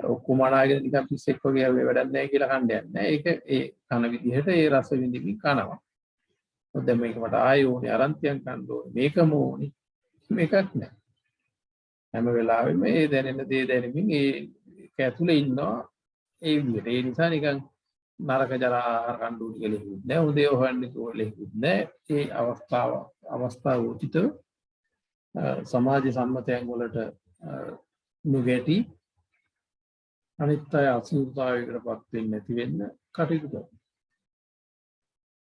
ඔක්කොම අනාගෙන නිකන් පිස්සෙක් වගේ වැඩක් නැහැ කියලා කන්න යන්නේ නැහැ. ඒක ඒ කන විදිහට ඒ රස විඳින්න කනවා. දැන් මේක මට ආයෙ ඕනේ අරන්තියන් කන්න ඕනේ මේකම ඕනේ මේකක් නැහැ. හැම වෙලාවෙම මේ දැනෙන දේ දැනෙමින් ඒක ඇතුලේ ඉන්නවා ඒ විදිහට. ඒ නිසා නිකන් නරක ජරා කණ්ඩු ටික නැහැ. උදේ හොයන්නේ කොහෙලෙකුත් නැහැ. ඒ අවස්ථාව උචිතව සමාජ සම්මතයන් වලට නොගැටි අනිත් අය අසීරුතාවයකටපත් වෙන්නේ නැති වෙන්න කටයුතු කරනවා.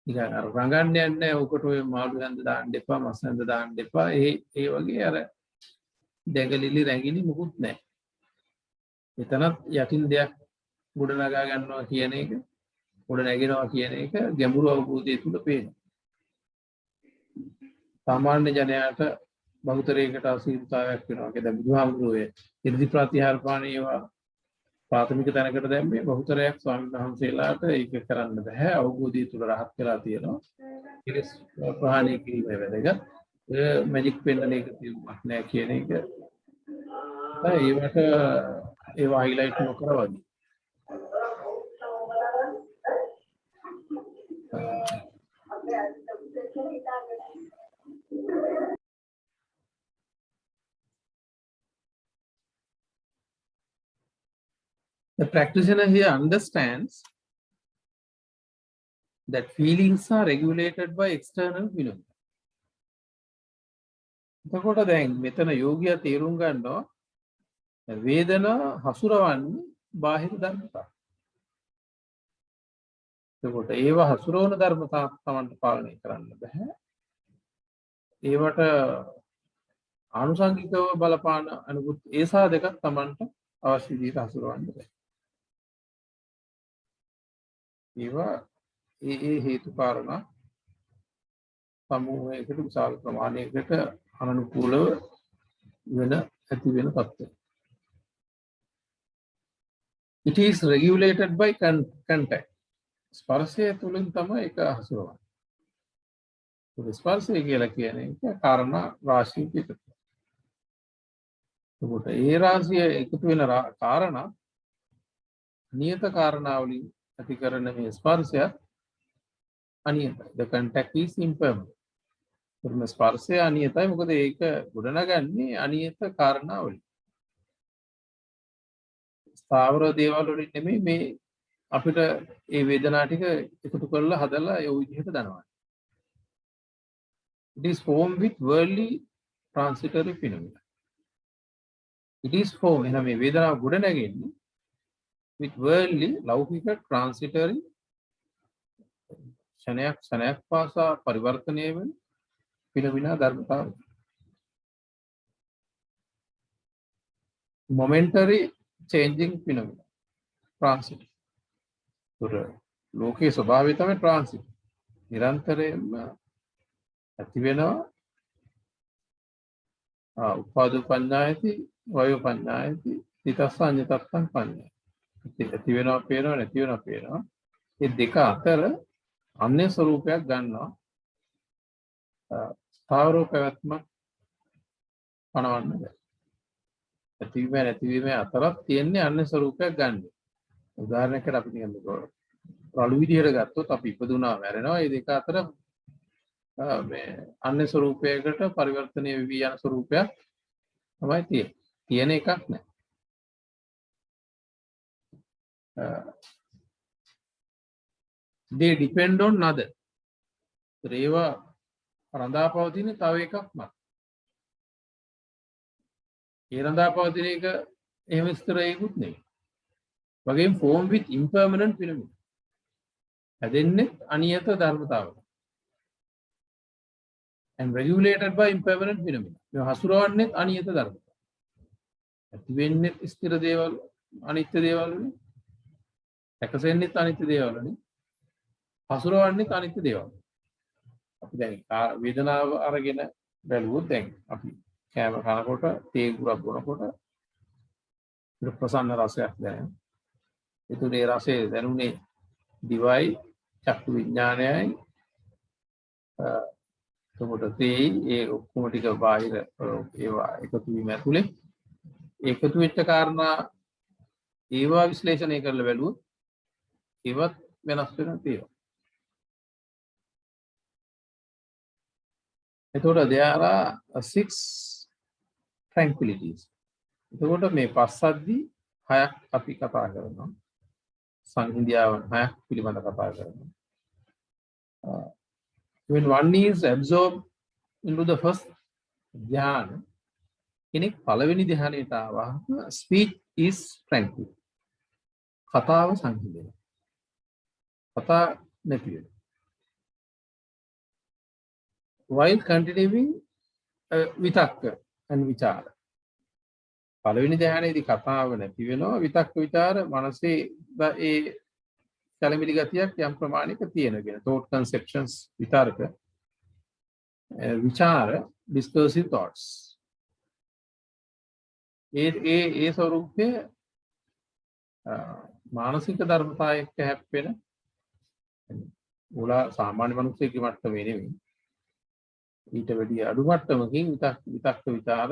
නිකන් අර රඟන්න යන්නේ ඔකට ඔය මාළු හැන්ද දාන්න එපා, මස් හැන්ද දාන්න එපා. ඒ වගේ අර දැඟලිලි රැඟිලි මුකුත් නැහැ. එතනත් යටින් දෙයක් ගොඩනගා ගන්නවා කියන එක, ගොඩ නැගෙනවා කියන එක ගැඹුරු අවබෝධය තුල පේනවා. සාමාන්‍ය ජනයාට බහුතරයකට අසීරුතාවයක් වෙනවා. ඒක දැන් බුදුහාමුදුරුවෝ ඉර්ධි ප්‍රතිහාර පාණේ ඒවා ප්‍රාථමික තැනකට දැම්මේ බහුතරයක් ස්වාමීන් වහන්සේලාට ඒක කරන්න බෑ. අවබෝධය තුල රහත් වෙලා තියෙනවා. ඒක ප්‍රහාණය කිරීම වැදගත්. මැජික් පෙන්නන එක තියුමක් නෑ කියන එක. ඒවට ඒවා හයිලයිට් නොකර වගේ. The practitioner here understands that feelings are regulated by external phenomena. එතකොට දැන් මෙතන යෝගියා තේරුම් ගන්නවා වේදනා හසුරවන්නේ බාහිර ධර්මතා. එතකොට ඒව හසුරවන ධර්මතා තමන්ට පාලනය කරන්න බෑ. ඒවට ආනුසංගිකව බලපාන අනුගත ඒ සාධක තමන්ට අවශ්‍ය විදිහට හසුරවන්න බෑ. ඒවා ඒ හේතු කාරණා සමූහයකට විශාල ප්‍රමාණයකට අනුකූලව වෙන ඇති වෙන තත්ත්වය. It is regulated by contact. ස්පර්ශය තුළින් තමයි ඒක හසුරවන්නේ. ඒ ස්පර්ශය කියලා කියන්නේ කාරණා රාශියක එකතු. ඒකට ඒ රාශිය එකතු වෙන කාරණා නියත කාරණා වලින් ඇති කරන මේ ස්පර්ශය අනියතයි. The contact is impermanent. ඒකම ස්පර්ශය අනියතයි. මොකද ඒක ගොඩනගන්නේ අනියත කාරණා වලින්. ස්ථාවර දේවල් වලින් නෙමෙයි මේ අපිට ඒ වේදනා ටික එකතු කරලා හදලා ඒ විදිහට දනවන්නේ. It is formed with worldly transitory phenomena. It is formed එන මේ වේදනාව ගොඩනගන්නේ with worldly ලෞකික transitory ක්ෂණයක් පාසා පරිවර්තනය වෙන phenomena ධර්මතාව. Momentary changing phenomena. Transit. ලෝකයේ ස්වභාවය තමයි transit. නිරන්තරයෙන්ම ඇති වෙනවා උපාදෝ පඤ්ඤායති වයෝ පඤ්ඤායති තිතස්සඤ්ඤතත්තං පඤ්ඤායති. ඇති වෙනවා පේනවා නැති වෙනවා පේනවා. මේ දෙක අතර අන්‍ය ස්වરૂපයක් ගන්නවා. ස්ථාවරෝ පැවැත්මක් පනවන්න බෑ. ඇතිවීම නැතිවීම අතරත් තියෙන්නේ අන්‍ය ස්වરૂපයක් ගන්න. උදාහරණයකට අපි කියන්නකෝ රළු විදිහට ගත්තොත් අපි ඉපදුනා මැරෙනවා. මේ දෙක අතර මේ අන්‍ය ස්වરૂපයකට පරිවර්තනය වෙවි යන ස්වરૂපයක් තමයි තියෙන්නේ. තියෙන එකක් නෑ. they depend on another. ඒවා රඳාපවතින තව එකක් මත. ඒ රඳාපවතින එක එහෙම ස්ථිරයකුත් නෙවෙයි. වගේම form with impermanent phenomena. හැදෙන්නේ අනියත ධර්මතාවල. and regulated by impermanent phenomena. මේ හසුරවන්නේ අනියත ධර්මතාව. ඇති වෙන්නේ ස්ථිර දේවල්, අනිත්‍ය දේවල් වලින්. එකසෙන්නේ අනිත්‍ය දේවල් වලින්. හසුරවන්නේ අනිත්‍ය දේවල්. අපි දැන් වේදනාව අරගෙන බැලුවොත් දැන් අපි කෑම කනකොට තේ ගුරක් බොනකොට ප්‍රසන්න රසයක් දැනෙනවා. ඒ රසය දැනුනේ දිවයි චක්කු විඥානයයි. එතකොට තේ ඒ ඔක්කොම ටික බාහිර ඒවා එකතු වීම ඇතුලේ එකතු වෙච්ච කාරණා ඒවා විශ්ලේෂණය කරලා බැලුවොත් ඒවත් වෙනස් වෙනවා තියෙනවා. එතකොට there are 6 tranquilities. එතකොට මේ පස්සද්දි 6ක් අපි කතා කරනවා. සංහිඳියාව හයක් පිළිබඳ කතා කරනවා. When one is absorbed into the first ධ්‍යාන, කෙනෙක් පළවෙනි ධ්‍යානයට ආවහම speech is tranquil. කතාව සංහිඳෙනවා. කතා නැති වෙනවා. While continuing විතක්ක and විචාර. පළවෙනි ධ්‍යානයේදී කතාව නැති වෙනවා. විතක්ක විචාර මනසේ ඒ කලමිලි ගතියක් යම් ප්‍රමාණයක තියෙනවා. thought conceptions විතරක විචාර discursive thoughts. ඒ ස්වરૂපයේ මානසික ධර්මතා එක්ක හැප්පෙන උලා සාමාන්‍ය මිනිස්සෙක්ගේ මට්ටමේ නෙවෙයි. ඊට වැඩි අඩු මට්ටමකින් විතක්ක විචාර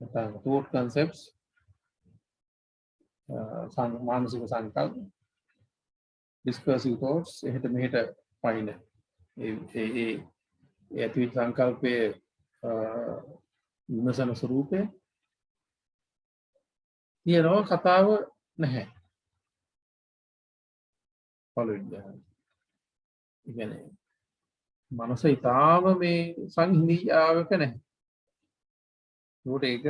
නැත්නම් thought concepts මානසික සංකල්ප discursive thoughts එහෙට මෙහෙට පයින් ඒ ඇති සංකල්පයේ විමසන ස්වરૂපේ තියෙනවා කතාව නැහැ. පළවෙනි ධ්‍යානය. ඒ කියන්නේ මනස ඊටාම මේ සංහිඳියාවක නැහැ. ඒක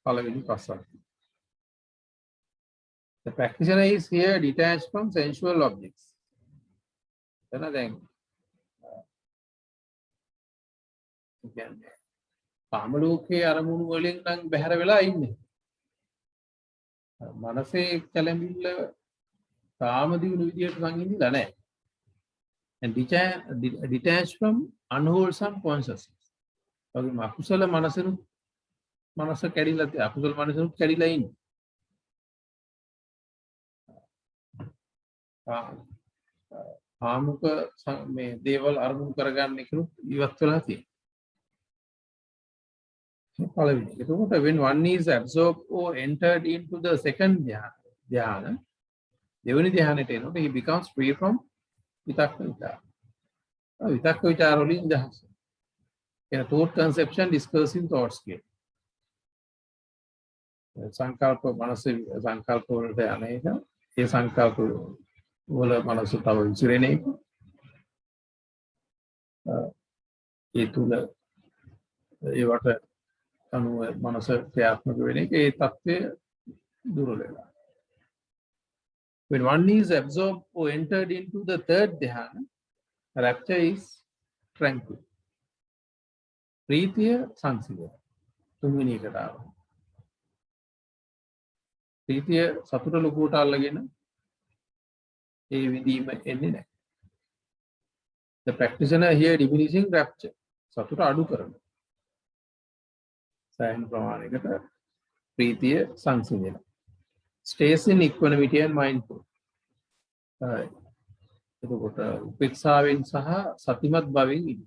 පළවෙනි ප්‍රශ්නය. The practitioner is here detached from sensual objects. දැන් කියන්නේ කාම ලෝකයේ අරමුණු වලින් නම් බැහැර වෙලා ඉන්නේ. මනසේ කැළඹිල්ල කාම දිනු විදියට සංහිඳිලා නැහැ. And detached from unwholesome consciousness. ඔගේ අකුසල මනස කැඩිලා අකුසල මනසුත් කැඩිලා ඉන්නේ. ආමුක මේ දේවල් අරමුණු කරගන්න එකලු ඉවත් වෙලා තියෙනවා. පළවෙනි. එතකොට when one is absorbed or entered into the second ධ්‍යාන දෙවෙනි ධ්‍යානෙට එනකොට he becomes free from විතක්ක විචාර. විතක්ක විචාර වලින් දහස. එන thought conception discursive thoughts කියන. සංකල්ප මනස සංකල්ප වලට අනේක ඒ සංකල්ප වල මනස තව විසිරෙන එක. ඒ තුල ඒවට අනුව මනස ක්‍රියාත්මක වෙන එක ඒ தත්ත්වය දුර්වල වෙනවා. When one is absorbed or entered into the third dhyana, rapture is tranquil. ප්‍රීතිය සංසිඳන. තුන්වෙනි එකට ආවා. ප්‍රීතිය සතුට ලොකුවට අල්ලගෙන ඒ විදීම එන්නේ නැහැ. The practitioner here diminishing rapture. සතුට අඩු කරනවා. සෑහෙන ප්‍රමාණයකට ප්‍රීතිය සංසිඳෙනවා. Stays in equanimity and mindful. එතකොට උපේක්ෂාවෙන් සහ සතිමත් භාවයෙන් ඉන්න.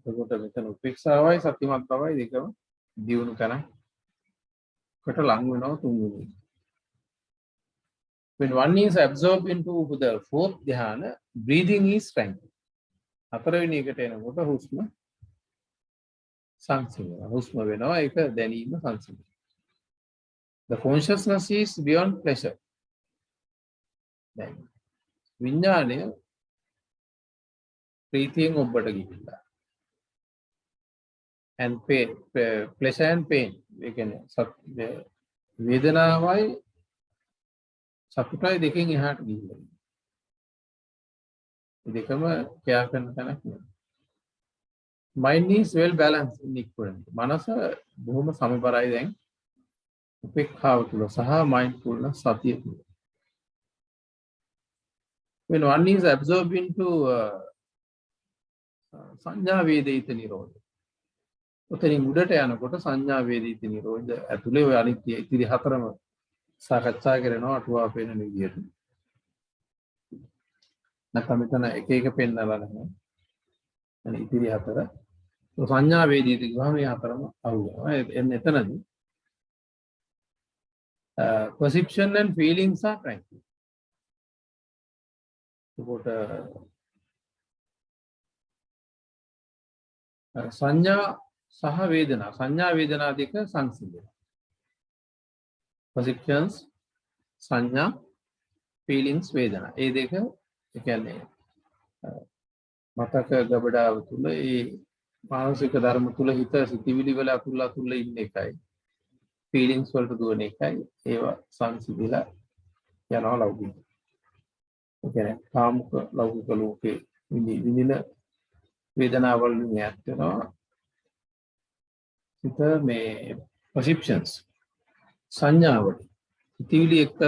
එතකොට මෙතන උපේක්ෂාවයි සතිමත් භාවයි දෙකම දියුණු කරකට ලං වෙනවා තුන්වෙනි. When one is absorbed into the fourth dhyana, breathing is tranquil. හතරවෙනි එකට එනකොට හුස්ම සංසිඳනවා. හුස්ම වෙනවා ඒක දැනීම සංසිඳනවා. The consciousness is beyond pleasure. දැන් විඥාණය ප්‍රීතියෙන් ඔබට ගිහිල්ලා. And pain, pleasure and pain. ඒ කියන්නේ වේදනාවයි සතුටයි දෙකෙන් එහාට ගිහිල්ලා. මේ දෙකම ක්‍රියා කරන තැනක් නෙවෙයි. Mind is well balanced in equanimity. මනස බොහොම සමබරයි දැන්. උපේක්ෂාව තුල සහ mindfulness සතිය තුල. When one is absorbed into සංඥා වේදිත නිරෝධ. උතනින් උඩට යනකොට සංඥා වේදිත නිරෝධ ඇතුලේ ඔය අනිත්‍ය ඉතිරි හතරම සාකච්ඡා කරනවා අටුවා පෙන්වන විදියට. නැත්නම් මෙතන එක එක පෙන්නලා නැහැ. අනේ ඉතිරි හතර සංඥා වේදිත කිව්වම මේ හතරම අහුවෙනවා. එතනදී perception and feelings are tranquil. එතකොට සංඥා සහ වේදනා සංඥා වේදනා දෙක සංසිඳෙනවා. Perceptions සංඥා feelings වේදනා ඒ දෙක ඒ කියන්නේ මතක ගබඩාව තුල ඒ මානසික ධර්ම තුල හිත සිතිවිලි වල අතුල්ලා ඉන්න එකයි feelings වලට දුවන එකයි ඒවා සංසිඳිලා යනවා ලෞකික ඒ කියන්නේ කාමුක ලෞකික ලෝකේ විඳින වේදනාවල් වලින් ඈත් වෙනවා හිත මේ perceptions සංඥාවල සිතිවිලි එක්ක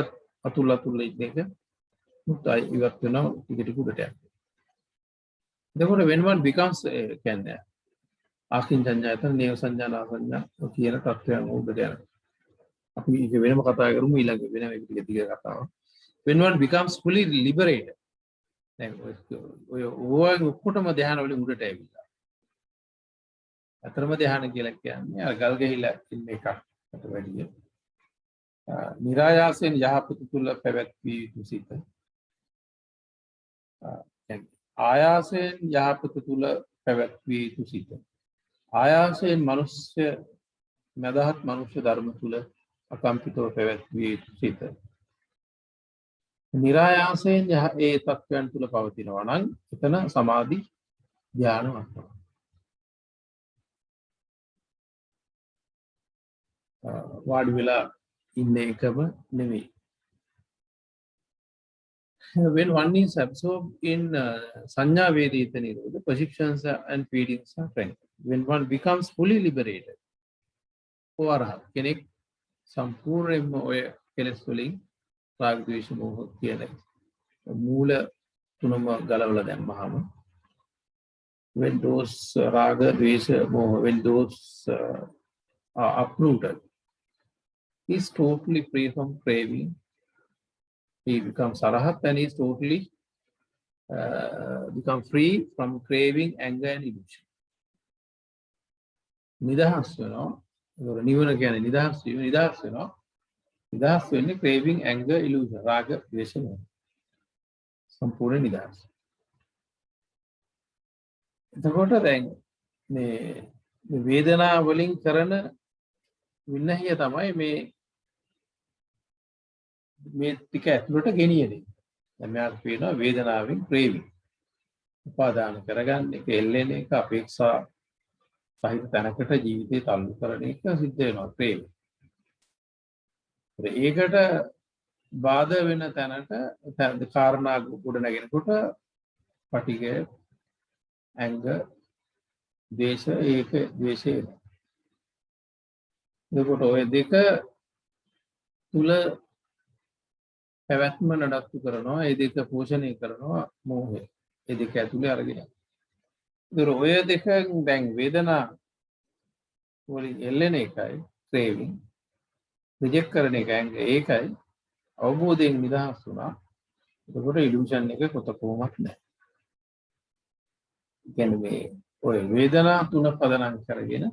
අතුල්ලා ඉන්න එක මුත්යි ඉවත් වෙනවා ටික ටික උඩට යනවා එතකොට when one becomes කියන්නේ ආකින්චඤ්ඤායතන නේව සංඥා සංඥා කියන තත්ත්වයන් උඩට යනවා අපි ඒක වෙනම කතා කරමු ඊළඟ වෙනම එක ටික කතාව when one becomes fully liberated දැන් ඔය ඔක්කොටම ධ්‍යාන වලින් උඩට ඇවිල්ලා අතරම ධ්‍යාන කියලා කියන්නේ අර ගල් ගෙහිලා ඉන්න එකකට වැඩිය නිරායාසයෙන් යහපත තුල පැවැත්විය යුතු සිත ආයාසයෙන් යහපත තුල පැවැත්විය යුතු සිත ආයාසයෙන් මනුෂ්‍ය මදහත් මනුෂ්‍ය ධර්ම තුල අකම්පිතව පැවැත්විය යුතු සිත නිරායාසයෙන් ඒ තත්ත්වයන් තුල පවතිනවා නම් එතන සමාධි ධ්‍යාන වස්තුව වාඩි වෙලා ඉන්න එකම නෙමෙයි when one is absorbed in sanya vedita nirodha perceptions and feelings are strengthened when one becomes fully liberated orahat kenek සම්පූර්ණයෙන්ම ඔය කෙලෙස් වලින් රාග ද්වේෂ මෝහ කියන මූල තුනම ගලවලා දැම්මහම when those raga dvesha moha when those are uprooted he is totally free from craving he becomes arahat and he is totally become free from craving anger and illusion nidahas වෙනවා නිවන කියන්නේ නිදහස් වෙනවා නිදහස් වෙන්නේ craving anger illusion රාග ද්වේෂ මොහ සම්පූර්ණ නිදහස් එතකොට දැන් මේ වේදනා වලින් කරන වින්නහිය තමයි මේ ටික ඇතුළට ගෙනියන්නේ දැන් මෙයාට පේනවා වේදනාවෙන් craving උපාදාන කරගන්න එක එල්ලෙන එක අපේක්ෂා සහිත තැනකට ජීවිතේ තල්ලු කරන එක සිද්ධ වෙනවා craving ඒකට බාධා වෙන තැනට කාරණා ගොඩ නැගෙනකොට පටිඝය anger ද්වේෂ ඒක ද්වේෂය එතකොට ඔය දෙක තුල පැවැත්ම නඩත්තු කරනවා ඒ දෙක පෝෂණය කරනවා මෝහය ඒ දෙක ඇතුලේ අරගෙන ඒතර ඔය දෙක දැන් වේදනා වලින් එල්ලෙන එකයි craving රිජෙක්ට් කරන එක ඒකයි අවබෝධයෙන් නිදහස් වුණා එතකොට ඉලූෂන් එක කොතකොමත් නැහැ කියන්නේ මේ ඔය වේදනා තුන පදනම් කරගෙන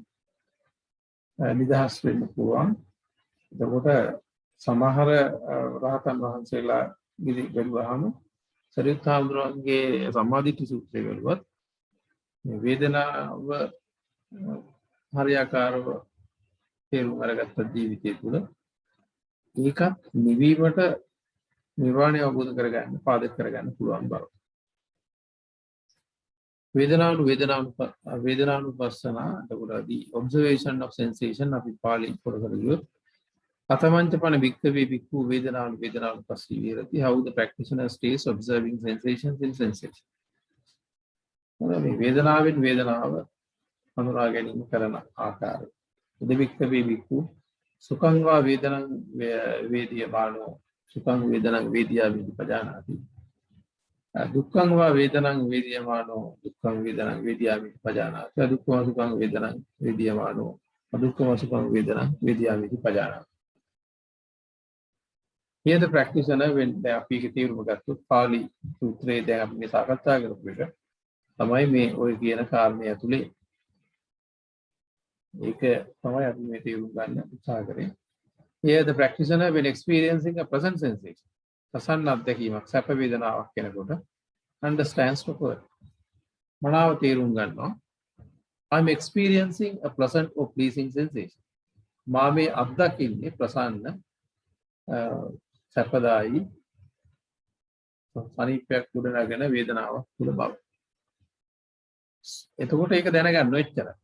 නිදහස් වෙන්න පුළුවන් එතකොට සමහර රහතන් වහන්සේලා ගිහි බැලුවාම සරියුත් හාමුදුරුවන්ගේ සම්මාදිට්ඨි සූත්‍රය වලවත් මේ වේදනාව හරියාකාරව තේරුම් අරගත්ත ජීවිතය තුළ ඒකත් නිවීමට නිර්වාණය අවබෝධ කරගන්න පාදක කරගන්න පුළුවන් බව. වේදනානුපස්සන එතකොට the observation of sensation අපි පාලි පොරකට ගියොත් අතමංචපන භික්ඛවේ භික්ඛු වේදනානුපස්සී විහෙරති how the practitioner stays observing sensations in sensation. මේ වේදනාවෙන් වේදනාව හඳුනා ගැනීම කරන ආකාරය. භික්ඛවේ භික්ඛු සුඛං වා වේදනං වේදියමානෝ සුඛං වේදනං වේදියාමිති පජානාති. දුක්ඛං වා වේදනං වේදියමානෝ දුක්ඛං වේදනං වේදියාමිති පජානාති. අදුක්ඛං සුඛං වේදනං වේදියමානෝ අදුක්ඛං සුඛං වේදනං වේදියාමිති පජානාති. Here the practitioner when they are speaking to Pali සූත්‍රයේ දැන් අපි මේ සාකච්ඡා කරපු එක තමයි මේ ඔය කියන කාරණේ ඇතුලේ ඒක තමයි අපි මේ තේරුම් ගන්න උත්සාහ කරේ. Here the practitioner when experiencing a present sensation ප්‍රසන්න අත්දැකීමක් සැප වේදනාවක් කෙනකොට understands the word මනාව තේරුම් ගන්නවා I'm experiencing a pleasant or pleasing sensation මා මේ අත්දකින්නේ ප්‍රසන්න සැපදායි සනීපයක් ගොඩනගෙන වේදනාවක් තුළ බව. එතකොට ඒක දැනගන්න එච්චරයි.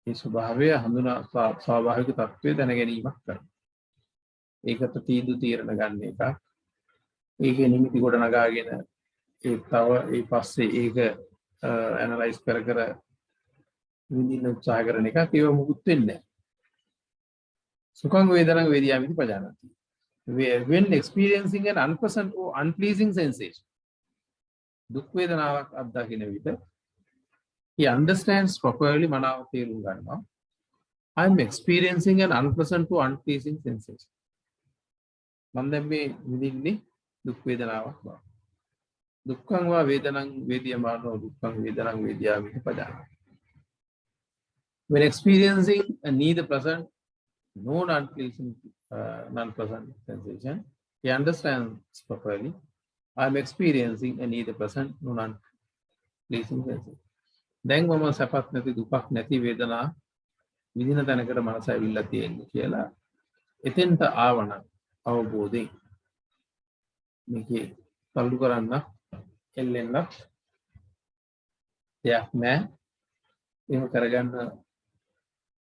මේ ස්වභාවය හඳුනා ස්වාභාවික තත්ත්වය දැන ගැනීමක් කරනවා. ඒකට තීන්දුව తీරන ගන්න එක. ඒකේ නිමිති ගොඩ නගාගෙන ඒ තව ඒ පස්සේ ඒක ඇනලයිස් කර විඳින්න උත්සාහ කරන එක ඒව මුකුත් වෙන්නේ නැහැ. සුඛං වේදනං වේදියාමිති පජානාති. When experiencing an unpleasant or unpleasing sensation, දුක් වේදනාවක් අත්දකින විට he understands properly මනාව තේරුම් ගන්නවා. I am experiencing an unpleasant or unpleasing sensation. මම දැන් මේ විඳින්නේ දුක් වේදනාවක් බව. දුක්ඛං වා වේදනං වේදියමානෝ දුක්ඛං වේදනං වේදියාමිති පජානාති. When experiencing a neither pleasant nor unpleasing non-pleasant sensation, he understands properly. I am experiencing a neither pleasant nor unpleasing sensation. දැන් මම සැපත් නැති දුකක් නැති වේදනා විඳින තැනකට මනස ඇවිල්ලා තියෙන්නේ කියලා එතෙන්ට ආවනම් අවබෝධයෙන් මේකේ තල්ලු කරන්න එල්ලෙන්න දෙයක් නැහැ. එහෙම කරගන්න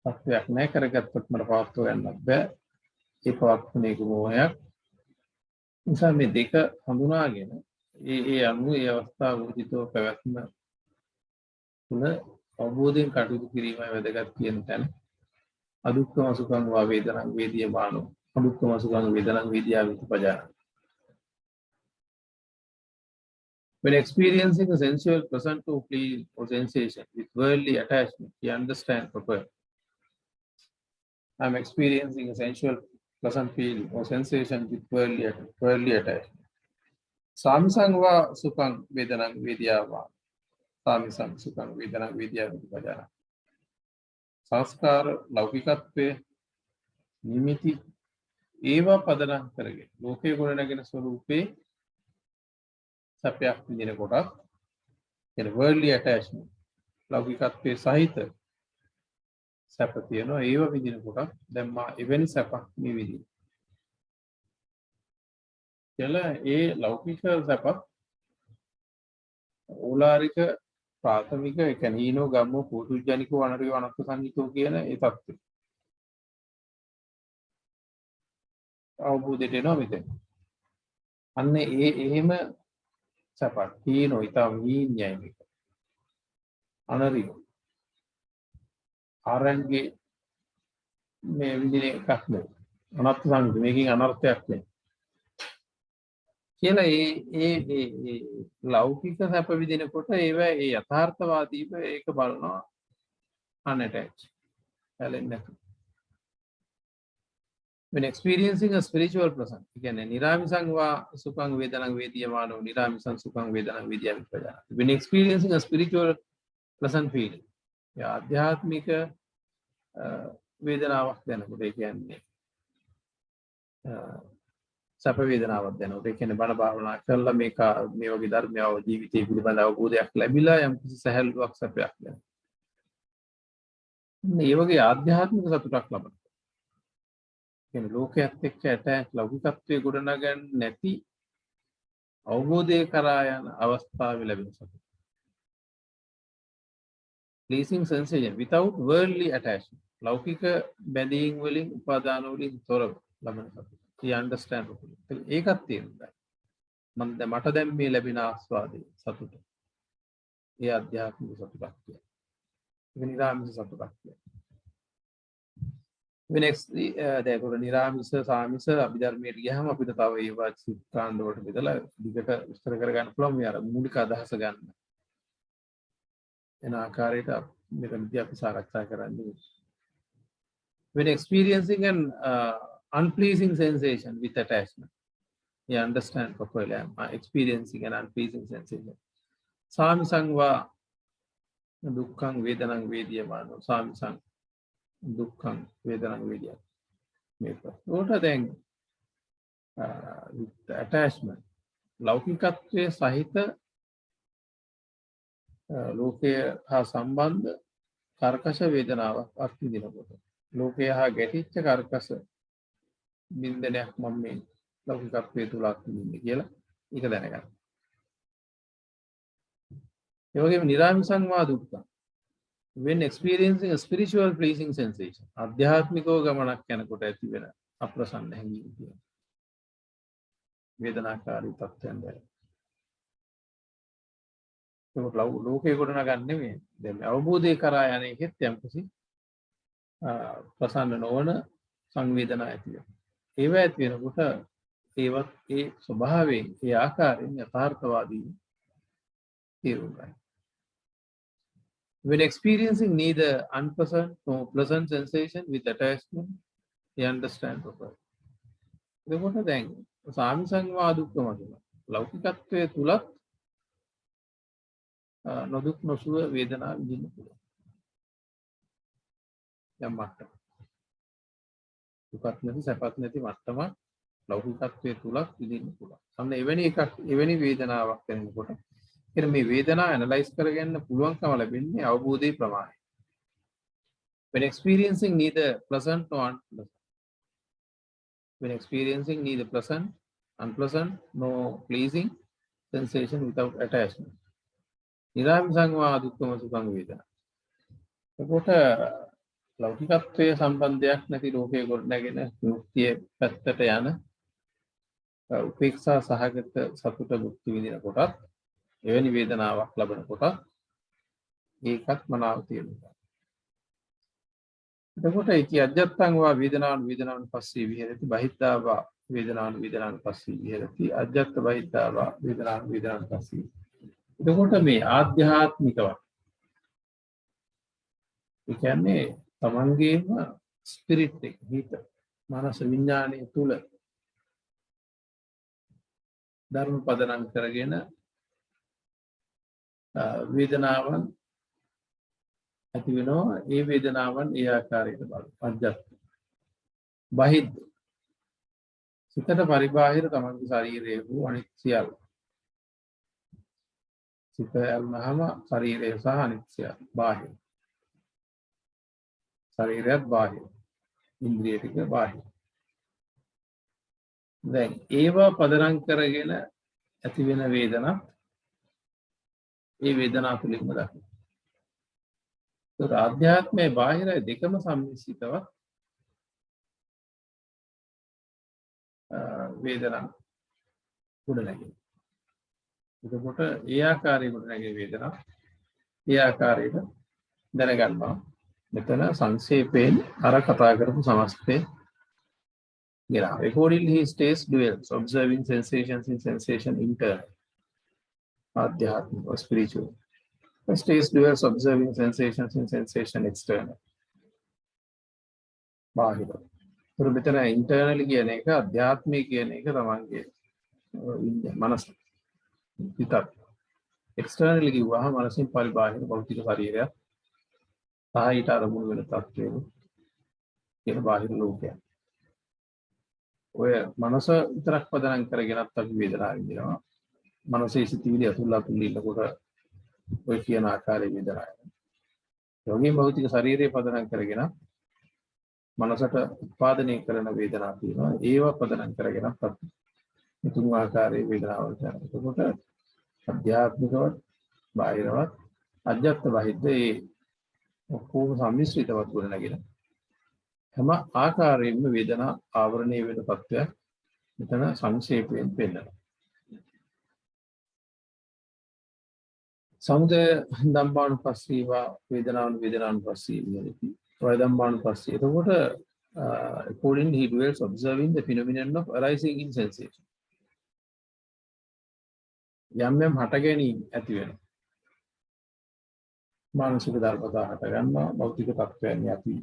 තත්ත්වයක් නැහැ. කරගත්තොත් මට පවත්ව ගන්නත් බෑ. ඒ පවත්වන එක මොහයක්. නිසා මේ දෙක හඳුනාගෙන ඒ අනුව ඒ අවස්ථාව උචිතව පැවැත්ම තුළ අවබෝධයෙන් කටයුතු කිරීමයි වැදගත් කියන තැන අදුක්ඛම සුඛං වා වේදනං වේදියමානෝ අදුක්ඛම සුඛං වේදනං වේදියාමිති පජානාති. When experiencing a sensual pleasant or pleasing or sensation with worldly attachment, he understands properly. I am experiencing a sensual pleasant feeling or sensation with worldly attachment. Samisang va sukhang vedanang vidyava. Samisang sukhang vedanang vidyaviti pajana. සංස්කාර ලෞකිකත්වයේ නිමිති ඒවා පදනම් කරගෙන ලෝකයේ ගොඩනැගෙන ස්වરૂපේ සැපයක් විඳින කොටත් කියන worldly attachment ලෞකිකත්වයේ සහිත සැප තියෙනවා ඒව විඳින කොටත් දැන් මා එවැනි සැපක් මේ විඳින කියලා ඒ ලෞකික සැප ඕලාරික ප්‍රාථමික ඒ කියන්නේ හීනෝ ගම්මෝ පූතුජ්ජනිකෝ අනරියෝ අනත්ත සංගීතෝ කියන ඒ தත්ත්වය අවබෝධයට එනවා මෙතන. අන්න එහෙම සපක් හීනෝ ඊටම හීන්‍යයි මේක. අනරියෝ ආරංගේ මේ විදිහේ එකක් නෙවෙයි. අනත්ත සංගීත මේකෙන් අනර්ථයක් නෙවෙයි. කියලා ඒ ලෞකික සැප විදිනකොට ඒව ඒ යථාර්ථවාදීව ඒක බලනවා unattached. හැලෙන්නේ නැතුව. When experiencing a spiritual presence, කියන්නේ නිරාමිසං වා සුඛං වේදනං වේදියමානෝ නිරාමිසං සුඛං වේදනං වේදියාමිති පජානාති. When experiencing a spiritual pleasant feeling, ආධ්‍යාත්මික වේදනාවක් දැනකොට ඒ කියන්නේ සැප වේදනාවක් දැනෙනවා. ඒ කියන්නේ බණ භාවනා කරලා මේ වගේ ධර්මය ජීවිතේ පිළිබඳ අවබෝධයක් ලැබිලා යම් කිසි සැහැල්ලුවක් සැපයක් දැනෙනවා. මේ වගේ ආධ්‍යාත්මික සතුටක් ලබනවා. කියන්නේ ලෝකයක් එක්ක ඇටැච් ලෞකිකත්වයේ ගොඩනගන්න නැති අවබෝධය කරා යන අවස්ථාවේ ලැබෙන සතුට. Pleasing sensation without worldly attachment. ලෞකික බැඳීම් වලින් උපාදාන වලින් තොරව ලබන සතුට. He understand properly. ඒකත් තේරුම්ගන්න. මට දැන් මේ ලැබෙන ආස්වාදයේ සතුට. ඒ අධ්‍යාත්මික සතුටක් කියන්නේ. ඒක නිරාමිස සතුටක් කියන්නේ. වෙනෙක්ස් දැන් නිරාමිස සාමිස අභිධර්මයට ගියාම අපිට තව ඒවා සිතාන්ද වලට බෙදලා දිගට විස්තර කරගන්න පුළුවන් මේ අර මූලික අදහස ගන්න. එන ආකාරයට මෙතනදී අපි සාකච්ඡා කරන්නේ. When experiencing an unpleasing sensation with attachment, you understand properly. I am experiencing an unpleasing sensation. Samisang va dukkhaṃ vedanam vediyamano. Samisang dukkhaṃ vedanam vediyamano. What are then with attachment? ලෞකිකත්වයේ සහිත ලෝකයේ හා සම්බන්ධ කර්කශ වේදනාවක් අත්විඳිනකොට ලෝකයේ හා ගැටිච්ච කර්කශ බින්දනයක් මම මේ ලෞකිකත්වයේ තුලක් ඉන්නේ කියලා ඒක දැනගන්න. ඒ වගේම නිරාමිසංවා දුක්ඛ. When experiencing a spiritual pleasing sensation, අධ්‍යාත්මිකව ගමනක් යනකොට ඇති වෙන අප්‍රසන්න හැඟීම් කියන වේදනාකාරී තත්ත්වයන් වල. ඒක ලෝකේ ගොඩනගන්නේ නෙමෙයි. දැන් අවබෝධය කරා යන එකෙත් යම්කිසි ප්‍රසන්න නොවන සංවේදනා ඇති වෙනවා. ඒව ඇති වෙනකොට ඒවත් ඒ ස්වභාවයෙන් ඒ ආකාරයෙන් යථාර්ථවාදී තේරුම් ගන්න. When experiencing neither unpleasant nor pleasant sensation with attachment, they understand properly. එතකොට දැන් සාමිසංවා දුක්ඛම කියන ලෞකිකත්වයේ තුලත් නොදුක් නොසුව වේදනා විඳින්න පුළුවන්. යම් මට්ටමක. දුකත් නැති සැපත් නැති මට්ටම ලෞකිකත්වයේ තුලක් විඳින්න පුළුවන්. අන්න එවැනි වේදනාවක් දැනෙනකොට එතන මේ වේදනාව ඇනලයිස් කරගන්න පුළුවන්කම ලැබෙන්නේ අවබෝධයේ ප්‍රමාණය. When experiencing neither pleasant nor unpleasant. When experiencing neither pleasant, unpleasant, nor pleasing sensation without attachment. නිරාමිසංවා දුක්ඛම සුඛං වේදනා. එතකොට ලෞකිකත්වයේ සම්බන්ධයක් නැති ලෝකයේ ගොඩනැගෙන මුක්තිය පැත්තට යන උපේක්ෂා සහගත සතුට මුක්ති විඳින කොටත් එවැනි වේදනාවක් ලබන කොට ඒකත් මනාව තියෙනවා. එතකොට ඉති අජත්තං වා වේදනාන් පස්සේ විහෙරති බහිද්ධා වා වේදනාන් පස්සේ විහෙරති අජත්ත බහිද්ධා වා වේදනාන් පස්සේ. එතකොට මේ ආධ්‍යාත්මිකව ඒ කියන්නේ තමන්ගේම ස්පිරිට් එක හිත මනස විඥානයේ තුල ධර්ම පදනම් කරගෙන වේදනාවන් ඇති වෙනවා. ඒ වේදනාවන් ඒ ආකාරයට බලන අජ්ජත් බහිද්ද සිතට පරිබාහිර තමන්ගේ ශරීරයේ වූ අනිත් සියල්ල සිත යල්නහම ශරීරය සහ අනිත් සියල්ල බාහිර ශරීරයත් බාහිර ඉන්ද්‍රිය ටික බාහිර. දැන් ඒවා පදනම් කරගෙන ඇති වෙන වේදනා ඒ වේදනා තුලින්ම දකින්න. ඒක ආධ්‍යාත්මයේ බාහිරයි දෙකම සම්මිශ්‍රිතව වේදනා ගොඩනැගෙන. එතකොට ඒ ආකාරයේ ගොඩනැගෙන වේදනා ඒ ආකාරයට දැනගන්නවා. මෙතන සංක්ෂේපයෙන් අර කතා කරපු සමස්තය ගෙනාව. Accordingly he stays dwells observing sensations in sensation internal. Adhyatmic or spiritual. Stays dwells observing sensations in sensation external. බාහිර. ඒතර මෙතන internally කියන එක අධ්‍යාත්මික කියන එක තමන්ගේ මනස පිටත්. externally කිව්වහම මනසින් පරිබාහිර භෞතික ශරීරයක් සහ ඊට අරමුණු වෙන තත්ත්වයක කියන බාහිර ලෝකයක්. ඔය මනස විතරක් පදනම් කරගෙනත් අපි වේදනාව විඳිනවා. මනසේ සිටිවිලි අතුල්ලා තුලින්නකොට ඔය කියන ආකාරයේ වේදනාව. යෝගී භෞතික ශරීරයේ පදනම් කරගෙන මනසට උත්පාදනය කරන වේදනා තියෙනවා. ඒව පදනම් කරගෙන අපි තුන් ආකාරයේ වේදනාවල් කරනවා. එතකොට අධ්‍යාත්මිකවත් බාහිරවත් අජත්ත බහිද්ද ඒ ඔක්කොම සම්මිශ්‍රිතවත් ගොඩනගෙන හැම ආකාරයෙන්ම වේදනා ආවරණය වෙන තත්ත්වයක් මෙතන සංක්ෂේපයෙන් පෙන්නනවා. සමුදය ධම්මානුපස්සීවා වේදනානුපස්සී විහෙරති. වය ධම්මානුපස්සී. එතකොට accordingly he dwells observing the phenomenon of arising in sensation. යම් යම් හට ගැනීම ඇති වෙනවා. මානසික ධර්මතා හට ගන්නවා. භෞතික තත්ත්වයන් යටි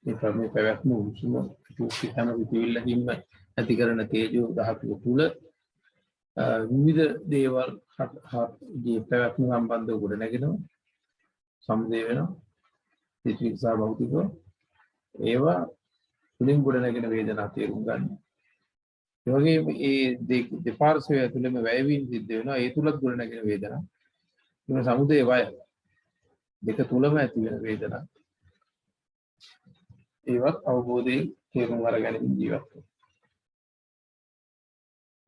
ඒ ක්‍රමයේ පැවැත්ම උසුම තුසිතන විවිල්ලින්ම ඇති කරන තේජෝ ධාතුව තුල විවිධ දේවල් ගේ පැවැත්ම සම්බන්ධව ගොඩ නැගෙනවා. සම්දේ වෙනවා. විචිකිත්සා භෞතිකව ඒවා තුලින් ගොඩ නැගෙන වේදනා තේරුම් ගන්න. ඒ වගේම ඒ දෙපාර්ශ්වය තුළම වැයවීම සිද්ධ වෙනවා. ඒ තුලත් ගොඩ නැගෙන වේදනා. මේ සමුදේ වය දෙක තුලම ඇති වෙන වේදනා. ඒවත් අවබෝධයෙන් තේරුම් අරගෙන ජීවත් වෙනවා.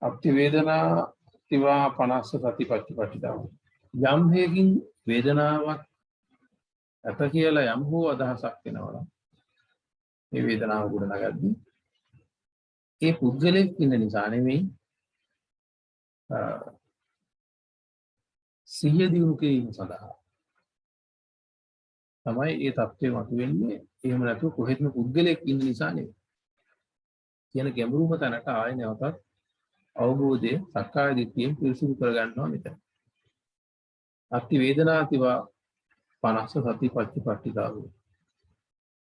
අප්ති වේදනාතිවා පනස්ස සතිපට්ඨිතාව. යම් හේකින් වේදනාවක් ඇත කියලා යම් හෝ අදහසක් වෙනවා. මේ වේදනාව ගොඩනගද්දී ඒ පුද්ගලෙක් ඉන්න නිසා නෙමෙයි සිහිය දියුණු කිරීම සඳහා තමයි ඒ தත්ත්වය මතුවෙන්නේ. එහෙම නැතුව කොහෙත්ම පුද්ගලෙක් ඉන්න නිසා නෙවෙයි. කියන ගැඹුරුම තැනට ආයෙ නැවතත් අවබෝධය සක්කාය දිට්ඨියෙන් පිරිසිදු කර ගන්නවා මෙතන. අත්ති වේදනාතිවා පනස්ස සතිපට්ඨිතාවෝ.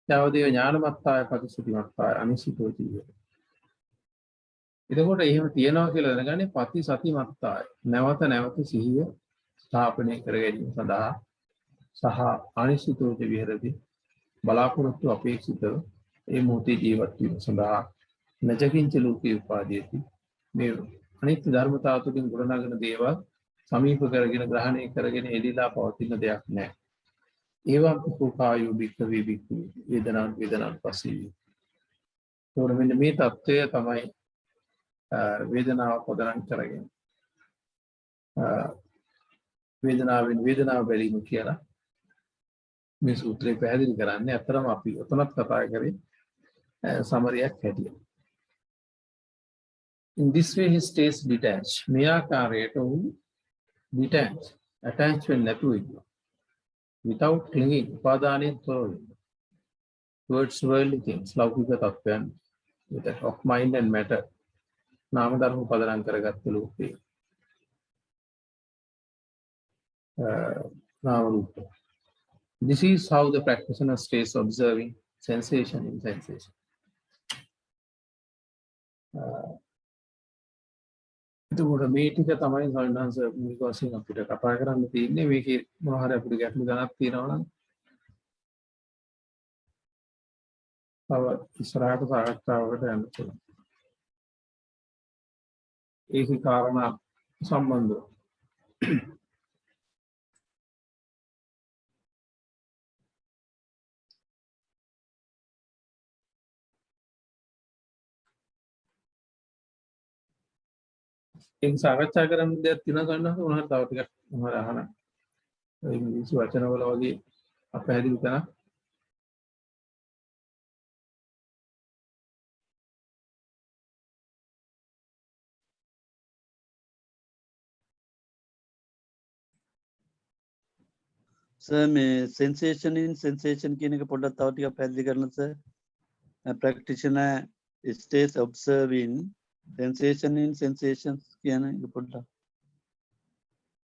යවදේව ඥානමත්තාය පටිසතිමත්තාය අනිසිතෝ ජීවය. එතකොට එහෙම තියනවා කියලා දැනගන්නේ පති සතිමත්තාය. නැවත නැවත සිහිය ස්ථාපනය කර ගැනීම සඳහා සහ අනිසිතෝච විහෙරති බලාපොරොත්තු අපේක්ෂිතව ඒ මොහොතේ ජීවත් වීම සඳහා නචකින්ච ලෝකේ උපාදීති. මේ අනිත්‍ය ධර්මතාව තුළින් ගොඩනගන දේවල් සමීප කරගෙන ග්‍රහණය කරගෙන එළිලා පවතින දෙයක් නැහැ. ඒවා කුකායු බික්කවේ බික්කු වේදනාන් පස්සේ. ඒතකොට මෙන්න මේ தত্ত্বය තමයි වේදනාව පදනම් කරගෙන වේදනාව බැලීම කියලා මේ සූත්‍රය පැහැදිලි කරන්නේ. අතරම අපි උතනත් කතා කරේ සමරියක් හැටියට. In this way he stays detached. මේ ආකාරයට ඔහු detached, attachment නැතුව ඉන්නවා. Without clinging, උපාදානයෙන් තොරව ඉන්නවා. Towards worldly things, ලෞකික තත්ත්වයන් of mind and matter. නාම ධර්ම පදනම් කරගත්ත ලෝකේ. නාම රූප. This is how the practitioner stays observing sensation in sensation. එතකොට මේ ටික තමයි සල්නහස මූලික වශයෙන් අපිට කතා කරන්න තියෙන්නේ. මේකේ මොනවා හරි අපිට ගැටලු ගණක් තියෙනවා නම් තව ඉස්සරහට සාකච්ඡාවකට යන්න පුළුවන්. ඒකේ කාරණා සම්බන්ධව ඒක සාකච්ඡා කරන්න දෙයක් තියෙනවා ගන්නහම උනහට තව ටිකක් මොනවාරි අහන්න. ඒ ඉංග්‍රීසි වචනවල වගේ අපහැදිලි කරන Sir, may sensation in sensation කියන එක පොඩ්ඩක් තව ටිකක් පැහැදිලි කරන්න sir. A practitioner stays observing sensation in sensations කියන එක පොඩ්ඩක්